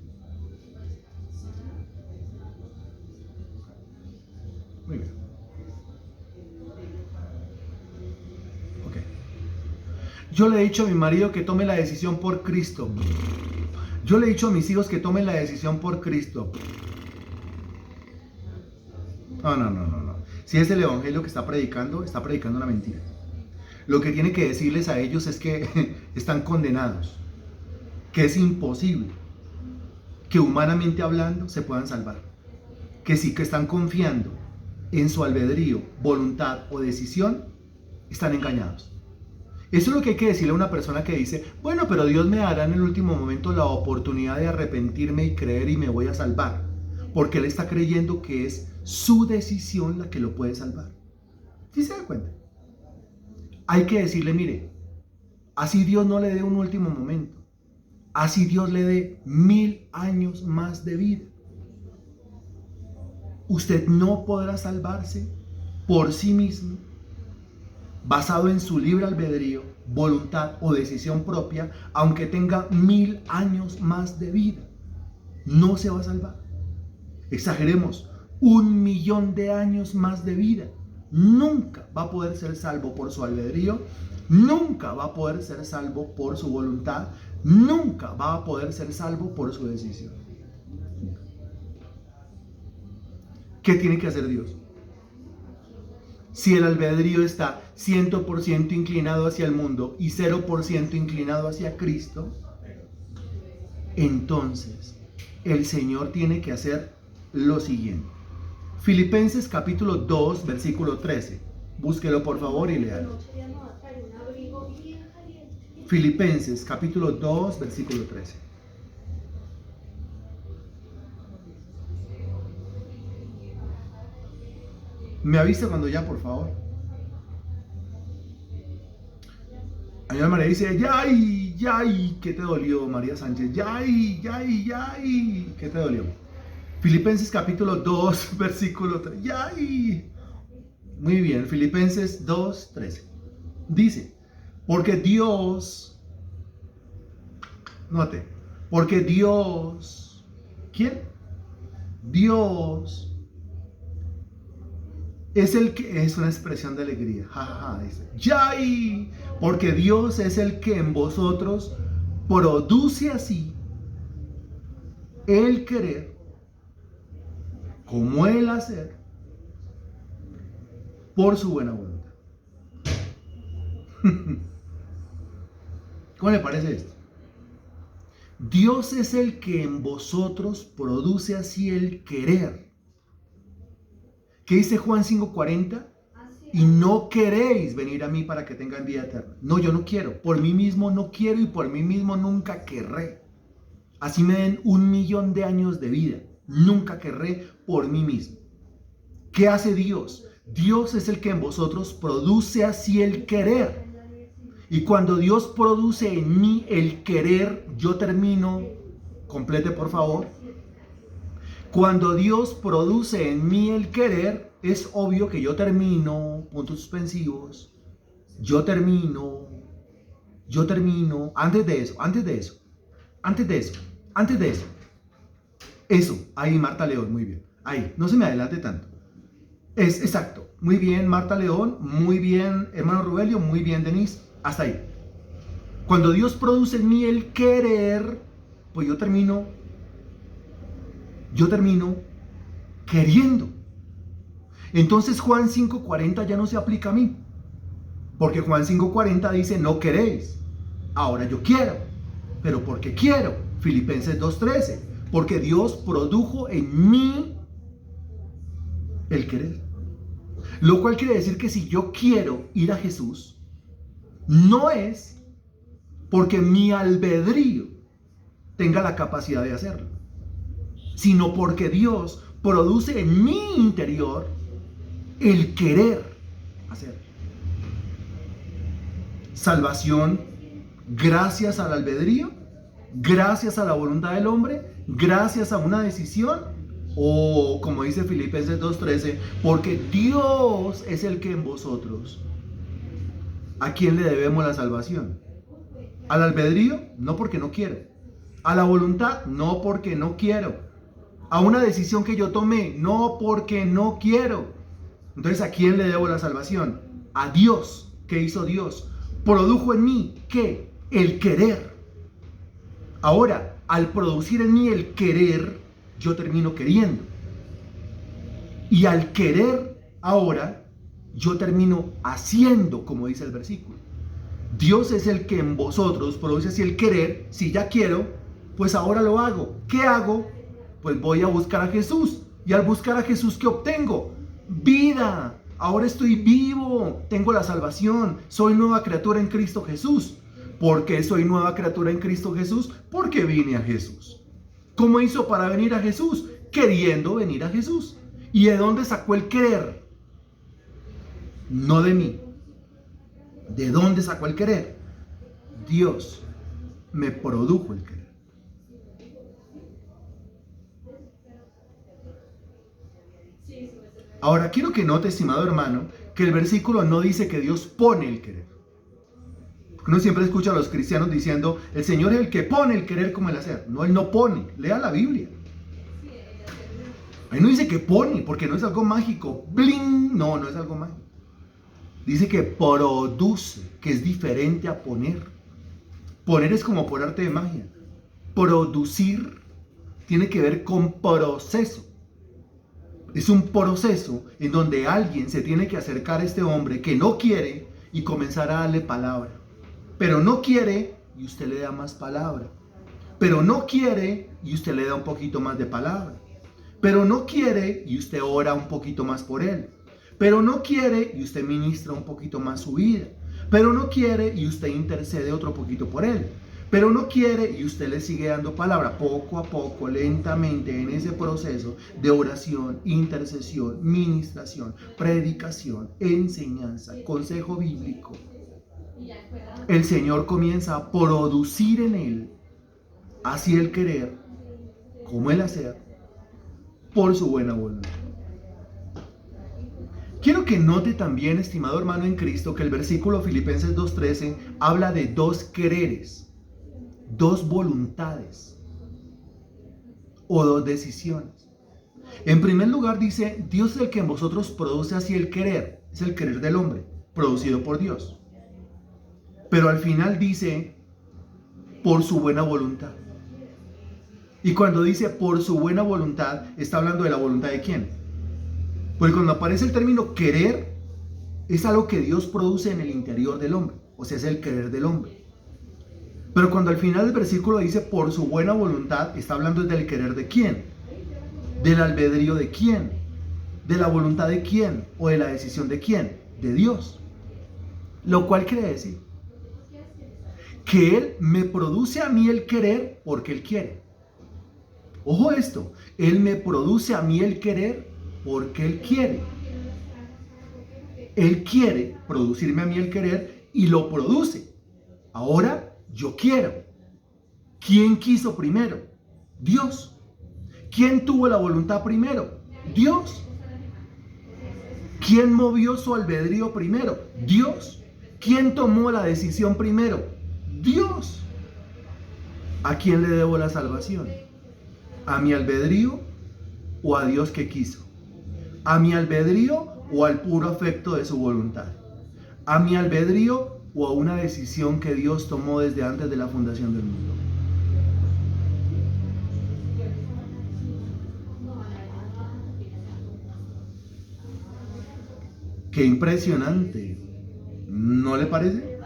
Muy bien. Ok. Yo le he dicho a mi marido que tome la decisión por Cristo. Yo le he dicho a mis hijos que tomen la decisión por Cristo. No. Si es el evangelio que está predicando una mentira. Lo que tiene que decirles a ellos es que están condenados, que es imposible que humanamente hablando se puedan salvar, que sí que están confiando en su albedrío, voluntad o decisión, están engañados. Eso es lo que hay que decirle a una persona que dice, bueno, pero Dios me dará en el último momento la oportunidad de arrepentirme y creer y me voy a salvar, porque él está creyendo que es su decisión la que lo puede salvar. ¿Sí se da cuenta? Hay que decirle, mire, así Dios no le dé un último momento, así Dios le dé 1000 años más de vida, usted no podrá salvarse por sí mismo, basado en su libre albedrío, voluntad o decisión propia, aunque tenga 1000 años más de vida. No se va a salvar. Exageremos, 1.000.000 de años más de vida. Nunca va a poder ser salvo por su albedrío, nunca va a poder ser salvo por su voluntad, nunca va a poder ser salvo por su decisión. ¿Qué tiene que hacer Dios? Si el albedrío está 100% inclinado hacia el mundo y 0% inclinado hacia Cristo, entonces el Señor tiene que hacer lo siguiente. Filipenses capítulo 2, versículo 13. Búsquelo por favor y léalo. Filipenses capítulo 2, versículo 13. Me avisa cuando ya, por favor. Añora María dice, ¡yay! ¿Qué te dolió, María Sánchez? ¡Yay! ¿Qué te dolió? Filipenses capítulo 2, versículo 3. ¡Yay! Muy bien, Filipenses 2, 13. Dice, porque Dios, note, porque Dios, ¿quién? Dios es el que, es una expresión de alegría, dice, ¡yay! Porque Dios es el que en vosotros produce así el querer como el hacer por su buena voluntad. ¿Cómo le parece esto? Dios es el que en vosotros produce así el querer. ¿Qué dice Juan 5:40? Y no queréis venir a mí para que tengan vida eterna. No, yo no quiero. Por mí mismo no quiero y por mí mismo nunca querré. Así me den 1.000.000 de años de vida. Nunca querré por mí mismo. ¿Qué hace Dios? Dios es el que en vosotros produce así el querer. Y cuando Dios produce en mí el querer, yo termino, complete por favor. Cuando Dios produce en mí el querer, es obvio que yo termino, puntos suspensivos, yo termino, antes de eso. Eso, ahí Marta León, muy bien, ahí, no se me adelante tanto. Es exacto, muy bien Marta León, muy bien hermano Rubelio, muy bien Denise, hasta ahí. Cuando Dios produce en mí el querer, pues yo termino queriendo. Entonces Juan 5:40 ya no se aplica a mí. Porque Juan 5:40 dice, no queréis, ahora yo quiero. Pero ¿por qué quiero? Filipenses 2:13, porque Dios produjo en mí el querer. Lo cual quiere decir que si yo quiero ir a Jesús, no es porque mi albedrío tenga la capacidad de hacerlo, sino porque Dios produce en mi interior el querer hacerlo. Salvación gracias al albedrío, gracias a la voluntad del hombre, gracias a una decisión, o como dice Filipenses 2:13, porque Dios es el que en vosotros. ¿A quién le debemos la salvación? ¿Al albedrío? No, porque no quiero. ¿A la voluntad? No, porque no quiero. ¿A una decisión que yo tomé? No, porque no quiero. Entonces, ¿a quién le debo la salvación? A Dios. ¿Qué hizo Dios? Produjo en mí, ¿qué? El querer. Ahora, al producir en mí el querer, yo termino queriendo. Y al querer, ahora, yo termino haciendo, como dice el versículo. Dios es el que en vosotros produce así el querer. Si ya quiero, pues ahora lo hago. ¿Qué hago? Pues voy a buscar a Jesús. Y al buscar a Jesús, ¿qué obtengo? Vida. Ahora estoy vivo. Tengo la salvación. Soy nueva criatura en Cristo Jesús. ¿Por qué soy nueva criatura en Cristo Jesús? Porque vine a Jesús. ¿Cómo hizo para venir a Jesús? Queriendo venir a Jesús. ¿Y de dónde sacó el querer? No de mí. ¿De dónde sacó el querer? Dios me produjo el querer. Ahora quiero que note, estimado hermano, que el versículo no dice que Dios pone el querer. Uno siempre escucha a los cristianos diciendo, el Señor es el que pone el querer como el hacer. No, Él no pone. Lea la Biblia. Ahí no dice que pone, porque no es algo mágico. ¡Bling! No, no es algo mágico. Dice que produce, que es diferente a poner. Poner es como por arte de magia. Producir tiene que ver con proceso. Es un proceso en donde alguien se tiene que acercar a este hombre que no quiere y comenzar a darle palabra. Pero no quiere y usted le da más palabra. Pero no quiere y usted le da un poquito más de palabra. Pero no quiere y usted ora un poquito más por él. Pero no quiere y usted ministra un poquito más su vida. Pero no quiere y usted intercede otro poquito por él. Pero no quiere y usted le sigue dando palabra poco a poco, lentamente, en ese proceso de oración, intercesión, ministración, predicación, enseñanza, consejo bíblico. El Señor comienza a producir en él, así el querer como el hacer, por su buena voluntad. Quiero que note también, estimado hermano en Cristo, que el versículo Filipenses 2:13 habla de dos quereres, dos voluntades o dos decisiones. En primer lugar dice, Dios es el que en vosotros produce así el querer, es el querer del hombre, producido por Dios. Pero al final dice, por su buena voluntad. Y cuando dice por su buena voluntad, está hablando de la voluntad de ¿quién? Porque cuando aparece el término querer, es algo que Dios produce en el interior del hombre, o sea, es el querer del hombre. Pero cuando al final del versículo dice por su buena voluntad, está hablando del querer de quién, del albedrío de quién, de la voluntad de quién, o de la decisión de quién, de Dios. Lo cual quiere decir que Él me produce a mí el querer porque Él quiere. Ojo esto, Él me produce a mí el querer porque Él quiere. Él quiere producirme a mí el querer y lo produce. Ahora yo quiero. ¿Quién quiso primero? Dios. ¿Quién tuvo la voluntad primero? Dios. ¿Quién movió su albedrío primero? Dios. ¿Quién tomó la decisión primero? Dios. ¿A quién le debo la salvación? ¿A mi albedrío o a Dios que quiso? ¿A mi albedrío o al puro afecto de su voluntad? ¿A mi albedrío o a una decisión que Dios tomó desde antes de la fundación del mundo? Qué impresionante. ¿No le parece?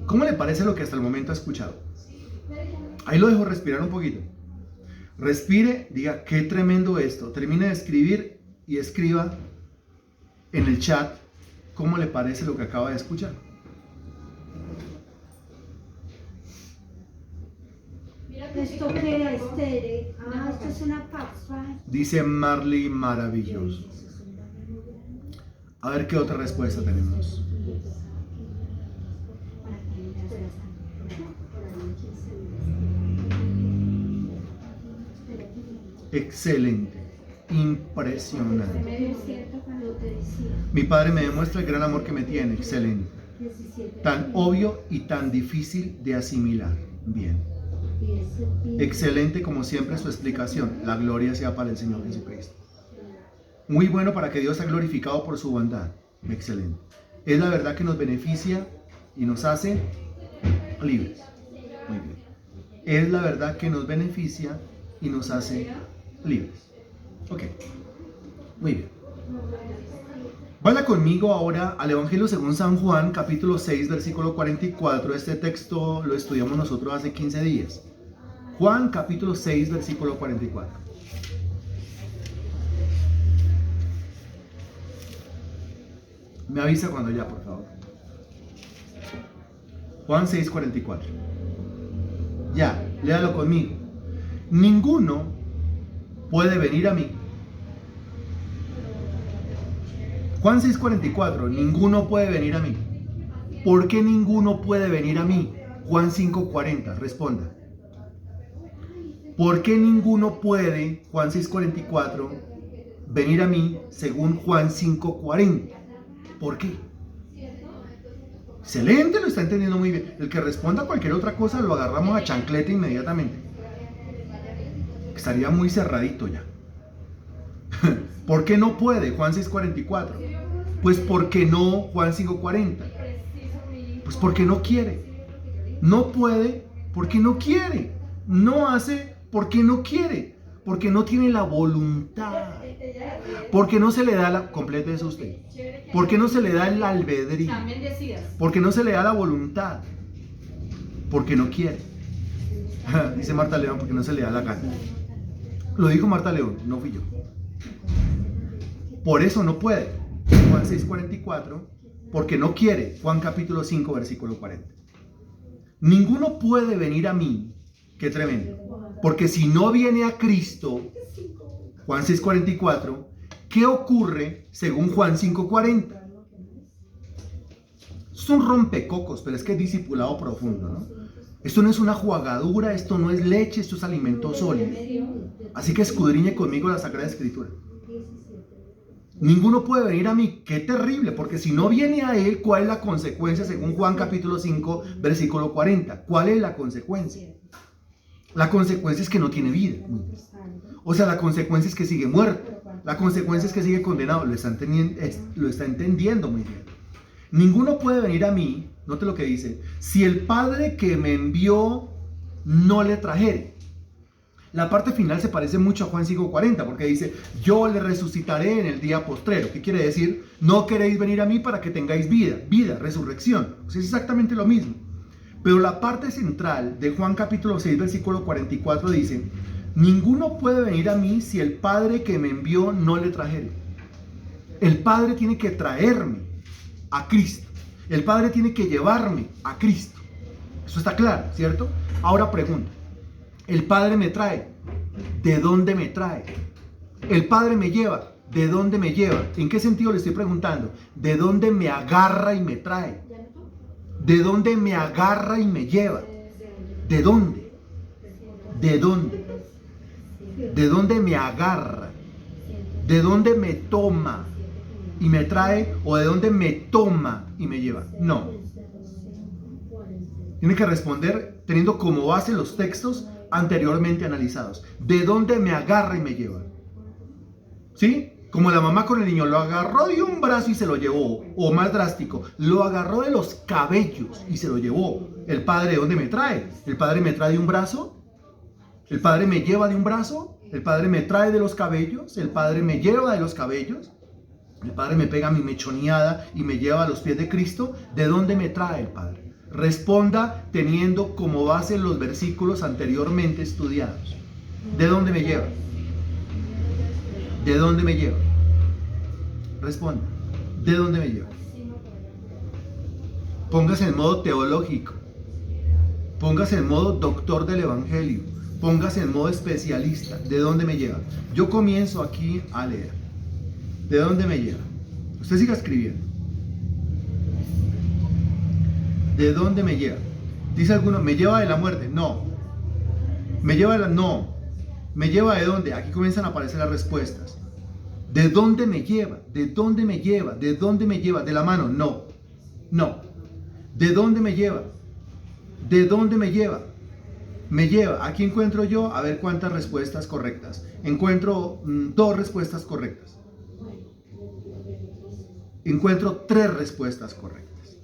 ¿Cómo le parece lo que hasta el momento ha escuchado? Ahí lo dejo respirar un poquito. Respire, diga, qué tremendo esto. Termine de escribir y escriba en el chat cómo le parece lo que acaba de escuchar. ¿Esto qué es, Tere? Ah, esto es una papa. Dice Marley, maravilloso. A ver qué otra respuesta tenemos. Excelente, impresionante. Mi padre me demuestra el gran amor que me tiene. Excelente. Tan obvio y tan difícil de asimilar. Bien. Excelente como siempre su explicación. La gloria sea para el Señor Jesucristo. Muy bueno para que Dios sea glorificado por su bondad. Excelente. Es la verdad que nos beneficia y nos hace libres. Muy bien. Es la verdad que nos beneficia y nos hace libres. Ok. Muy bien. Vaya conmigo ahora al Evangelio según San Juan, capítulo 6, versículo 44. Este texto lo estudiamos nosotros hace 15 días. Juan, capítulo 6, versículo 44. Me avisa cuando ya, por favor. Juan 6, 44. Ya, léalo conmigo. Ninguno puede venir a mí. Juan 6, 44. Ninguno puede venir a mí. ¿Por qué ninguno puede venir a mí? Juan 5, 40. Responda. ¿Por qué ninguno puede, Juan 6, 44, venir a mí según Juan 5, 40? ¿Por qué? Excelente, lo está entendiendo muy bien. El que responda a cualquier otra cosa lo agarramos a chancleta inmediatamente. Estaría muy cerradito ya. ¿Por qué no puede Juan 6:44? Pues porque no Juan 5:40. Pues porque no quiere. No puede porque no quiere. No hace porque no quiere. Porque no tiene la voluntad. Porque no se le da la... Complete eso usted. Porque no se le da el albedrío. Porque no se le da la voluntad. Porque no quiere. Dice Marta León, porque no se le da la gana. Lo dijo Marta León, no fui yo. Por eso no puede. Juan 6:44. Porque no quiere. Juan capítulo 5, versículo 40. Ninguno puede venir a mí. Qué tremendo. Porque si no viene a Cristo, Juan 6:44, ¿qué ocurre según Juan 5:40? Es un rompecocos, pero es que es discipulado profundo, ¿no? Esto no es una jugadura, esto no es leche, esto es alimento sólido. Así que escudriñe conmigo la Sagrada Escritura. Ninguno puede venir a mí. Qué terrible, porque si no viene a él, ¿cuál es la consecuencia según Juan capítulo 5, versículo 40? ¿Cuál es la consecuencia? La consecuencia es que no tiene vida. O sea, la consecuencia es que sigue muerto. La consecuencia es que sigue condenado. Lo está entendiendo muy bien. Ninguno puede venir a mí, note lo que dice, si el Padre que me envió no le trajere. La parte final se parece mucho a Juan 5:40, porque dice, yo le resucitaré en el día postrero. ¿Qué quiere decir? No queréis venir a mí para que tengáis vida, resurrección. O sea, es exactamente lo mismo. Pero la parte central de Juan capítulo 6, versículo 44 dice, ninguno puede venir a mí si el Padre que me envió no le trajere. El Padre tiene que traerme a Cristo. El Padre tiene que llevarme a Cristo. Eso está claro, ¿cierto? Ahora pregunto, el Padre me trae, ¿de dónde me trae? El Padre me lleva, ¿de dónde me lleva? ¿En qué sentido le estoy preguntando? ¿De dónde me agarra y me trae? ¿De dónde me agarra y me lleva? ¿De dónde? ¿De dónde? ¿De dónde me agarra? ¿De dónde me toma y me trae? ¿O de dónde me toma y me lleva? No. Tiene que responder teniendo como base los textos anteriormente analizados. ¿De dónde me agarra y me lleva? ¿Sí? Como la mamá con el niño, lo agarró de un brazo y se lo llevó. O más drástico, lo agarró de los cabellos y se lo llevó. ¿El Padre de dónde me trae? ¿El Padre me trae de un brazo? ¿El Padre me lleva de un brazo? ¿El Padre me trae de los cabellos? ¿El Padre me lleva de los cabellos? el Padre me pega mi mechoneada y me lleva a los pies de Cristo, ¿de dónde me trae el Padre? Responda teniendo como base los versículos anteriormente estudiados. ¿De dónde me lleva? ¿De dónde me lleva? Responda. ¿De dónde me lleva? Póngase en modo teológico. Póngase en modo doctor del Evangelio. Póngase en modo especialista. ¿De dónde me lleva? Yo comienzo aquí a leer. ¿De dónde me lleva? Usted siga escribiendo. ¿De dónde me lleva? Dice alguno, ¿me lleva de la muerte? No. ¿Me lleva de la...? No. ¿Me lleva de dónde? Aquí comienzan a aparecer las respuestas. ¿De dónde me lleva? ¿De dónde me lleva? ¿De dónde me lleva? ¿De la mano? No. No. ¿De dónde me lleva? ¿De dónde me lleva? Me lleva. Aquí encuentro yo, a ver cuántas respuestas correctas. Encuentro 2 respuestas correctas. Encuentro 3 respuestas correctas.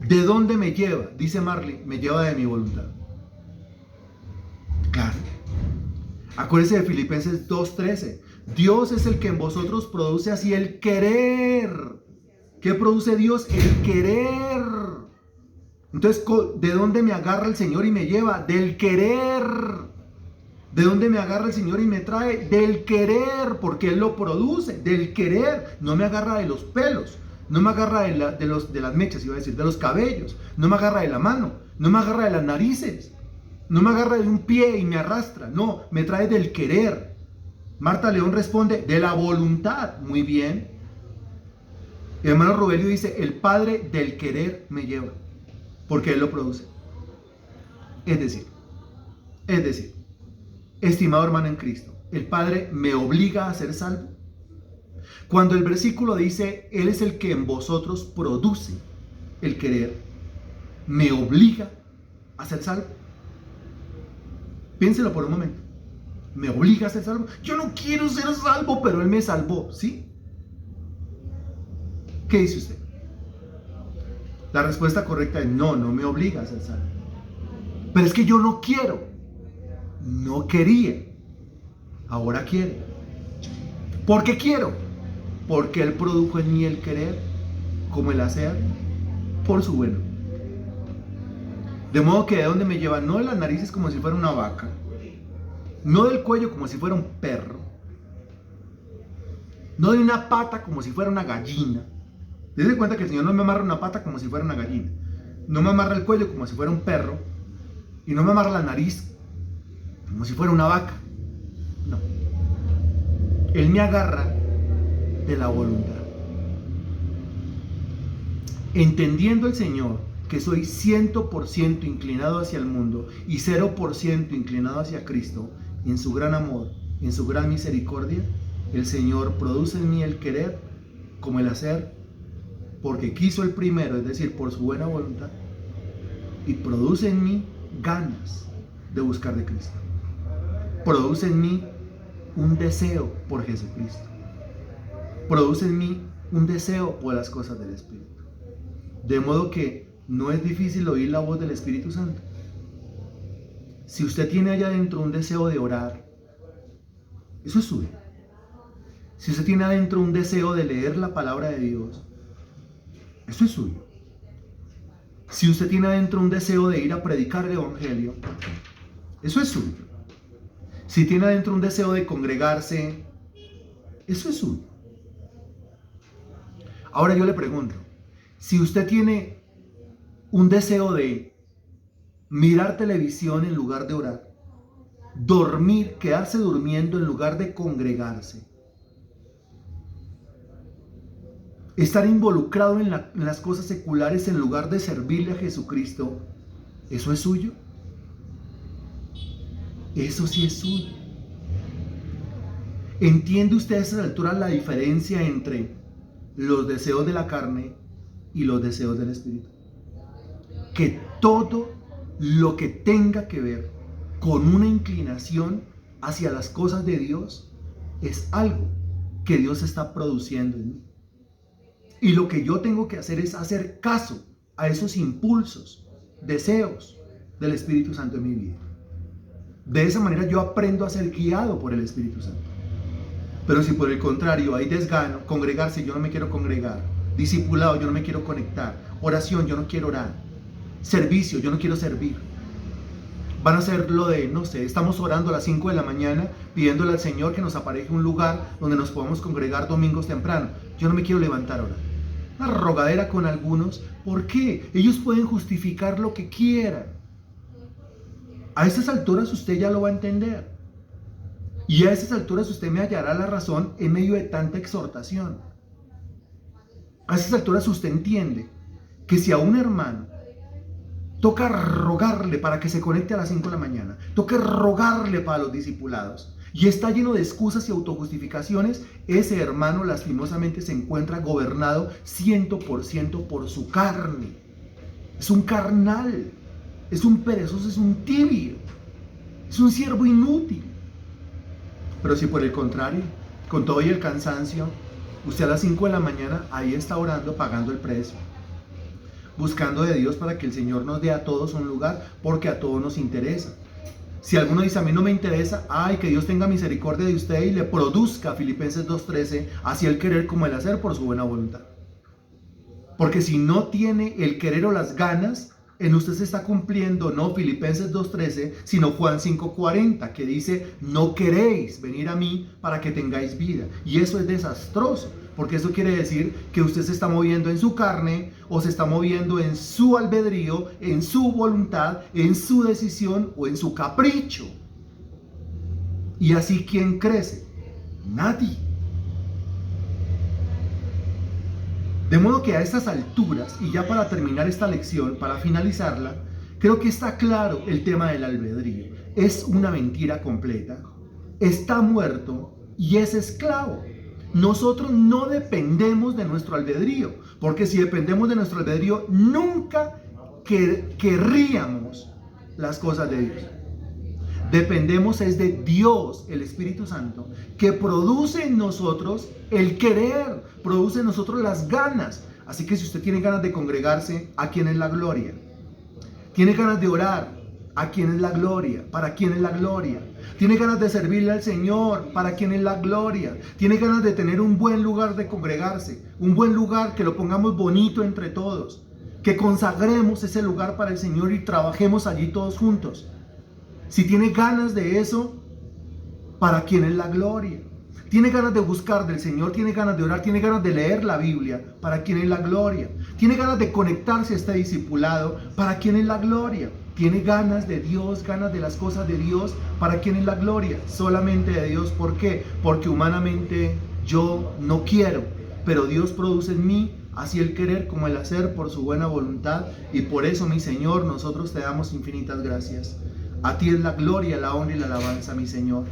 ¿De dónde me lleva? Dice Marley, me lleva de mi voluntad. Claro. Acuérdese de Filipenses 2:13. Dios es el que en vosotros produce así el querer. ¿Qué produce Dios? El querer. Entonces, ¿de dónde me agarra el Señor y me lleva? Del querer. ¿De dónde me agarra el Señor y me trae? Del querer, porque Él lo produce, del querer. No me agarra de los pelos, no me agarra de las mechas, iba a decir, de los cabellos, no me agarra de la mano, no me agarra de las narices, no me agarra de un pie y me arrastra, no, me trae del querer. Marta León responde, de la voluntad. Muy bien. El hermano Robelio dice, el Padre del querer me lleva, porque Él lo produce. Es decir, estimado hermano en Cristo, el Padre me obliga a ser salvo. Cuando el versículo dice, Él es el que en vosotros produce el querer, me obliga a ser salvo. Piénselo por un momento. ¿Me obliga a ser salvo? Yo no quiero ser salvo, pero Él me salvó, ¿sí? ¿Qué dice usted? La respuesta correcta es no, no me obliga a ser salvo. Pero es que yo no quiero. No quería. Ahora quiere. ¿Por qué quiero? Porque Él produjo en mí el querer, como el hacer, por su bueno. De modo que de dónde me lleva, no de las narices como si fuera una vaca, no del cuello como si fuera un perro, no de una pata como si fuera una gallina. Dense cuenta que el Señor no me amarra una pata como si fuera una gallina, no me amarra el cuello como si fuera un perro, y no me amarra la nariz como si fuera una vaca. No. Él me agarra de la voluntad. Entendiendo el Señor que soy 100% inclinado hacia el mundo y 0% inclinado hacia Cristo, en su gran amor, en su gran misericordia, el Señor produce en mí el querer como el hacer, porque quiso el primero, es decir, por su buena voluntad, y produce en mí ganas de buscar de Cristo. Produce en mí un deseo por Jesucristo. Produce en mí un deseo por las cosas del Espíritu. De modo que no es difícil oír la voz del Espíritu Santo. Si usted tiene allá adentro un deseo de orar, eso es suyo. Si usted tiene adentro un deseo de leer la palabra de Dios, eso es suyo. Si usted tiene adentro un deseo de ir a predicar el Evangelio, eso es suyo. Si tiene adentro un deseo de congregarse, eso es suyo. Ahora yo le pregunto, si usted tiene un deseo de mirar televisión en lugar de orar, dormir, quedarse durmiendo en lugar de congregarse, estar involucrado en las cosas seculares en lugar de servirle a Jesucristo, ¿eso es suyo? Eso sí es suyo. ¿Entiende usted a esa altura la diferencia entre los deseos de la carne y los deseos del Espíritu? Que todo lo que tenga que ver con una inclinación hacia las cosas de Dios es algo que Dios está produciendo en mí. Y lo que yo tengo que hacer es hacer caso a esos impulsos, deseos del Espíritu Santo en mi vida. De esa manera yo aprendo a ser guiado por el Espíritu Santo. Pero si por el contrario hay desgano, congregarse, yo no me quiero congregar, discipulado, yo no me quiero conectar, oración, yo no quiero orar, servicio, yo no quiero servir, van a hacer lo de, no sé, estamos orando a las 5 de la mañana pidiéndole al Señor que nos apareje un lugar donde nos podamos congregar domingos temprano. Yo no me quiero levantar ahora. Una rogadera con algunos. ¿Por qué? Ellos pueden justificar lo que quieran. A estas alturas usted ya lo va a entender. Y a esas alturas usted me hallará la razón en medio de tanta exhortación. A esas alturas usted entiende que si a un hermano toca rogarle para que se conecte a las 5 de la mañana, toca rogarle para los discipulados, y está lleno de excusas y autojustificaciones, ese hermano lastimosamente se encuentra gobernado 100% por su carne. Es un carnal, es un perezoso, es un tibio, es un siervo inútil. Pero si por el contrario, con todo y el cansancio, usted a las 5 de la mañana ahí está orando, pagando el precio, buscando de Dios para que el Señor nos dé a todos un lugar, porque a todos nos interesa. Si alguno dice, a mí no me interesa, ay, que Dios tenga misericordia de usted y le produzca, Filipenses 2:13, así el querer como el hacer por su buena voluntad. Porque si no tiene el querer o las ganas, en usted se está cumpliendo no Filipenses 2:13, sino Juan 5:40, que dice, no queréis venir a mí para que tengáis vida. Y eso es desastroso, porque eso quiere decir que usted se está moviendo en su carne o se está moviendo en su albedrío, en su voluntad, en su decisión o en su capricho. Y así, ¿quién crece? Nadie. De modo que a estas alturas, y ya para terminar esta lección, para finalizarla, creo que está claro el tema del albedrío. Es una mentira completa, está muerto y es esclavo. Nosotros no dependemos de nuestro albedrío, porque si dependemos de nuestro albedrío, nunca querríamos las cosas de Dios. Dependemos es de Dios, el Espíritu Santo, que produce en nosotros el querer, produce en nosotros las ganas. Así que si usted tiene ganas de congregarse, ¿a quién es la gloria? ¿Tiene ganas de orar? ¿A quién es la gloria? ¿Para quién es la gloria? ¿Tiene ganas de servirle al Señor? ¿Para quién es la gloria? ¿Tiene ganas de tener un buen lugar de congregarse? Un buen lugar que lo pongamos bonito entre todos, que consagremos ese lugar para el Señor y trabajemos allí todos juntos. Si tiene ganas de eso, ¿para quién es la gloria? Tiene ganas de buscar del Señor, tiene ganas de orar, tiene ganas de leer la Biblia, ¿para quién es la gloria? Tiene ganas de conectarse a este discipulado, ¿para quién es la gloria? Tiene ganas de Dios, ganas de las cosas de Dios, ¿para quién es la gloria? Solamente de Dios. ¿Por qué? Porque humanamente yo no quiero, pero Dios produce en mí así el querer como el hacer por su buena voluntad, y por eso, mi Señor, nosotros te damos infinitas gracias. A ti es la gloria, la honra y la alabanza, mi Señor.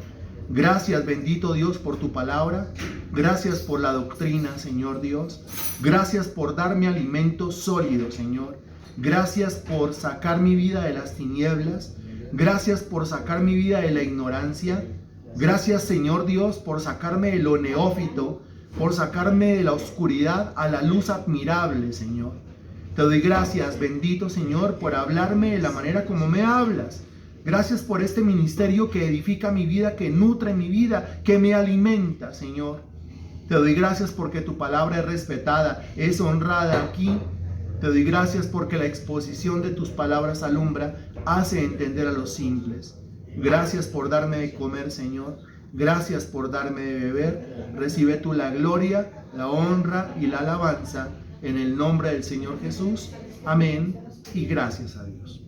Gracias, bendito Dios, por tu palabra. Gracias por la doctrina, Señor Dios. Gracias por darme alimento sólido, Señor. Gracias por sacar mi vida de las tinieblas. Gracias por sacar mi vida de la ignorancia. Gracias, Señor Dios, por sacarme de lo neófito, por sacarme de la oscuridad a la luz admirable, Señor. Te doy gracias, bendito Señor, por hablarme de la manera como me hablas. Gracias por este ministerio que edifica mi vida, que nutre mi vida, que me alimenta, Señor. Te doy gracias porque tu palabra es respetada, es honrada aquí. Te doy gracias porque la exposición de tus palabras alumbra, hace entender a los simples. Gracias por darme de comer, Señor. Gracias por darme de beber. Recibe tú la gloria, la honra y la alabanza en el nombre del Señor Jesús. Amén y gracias a Dios.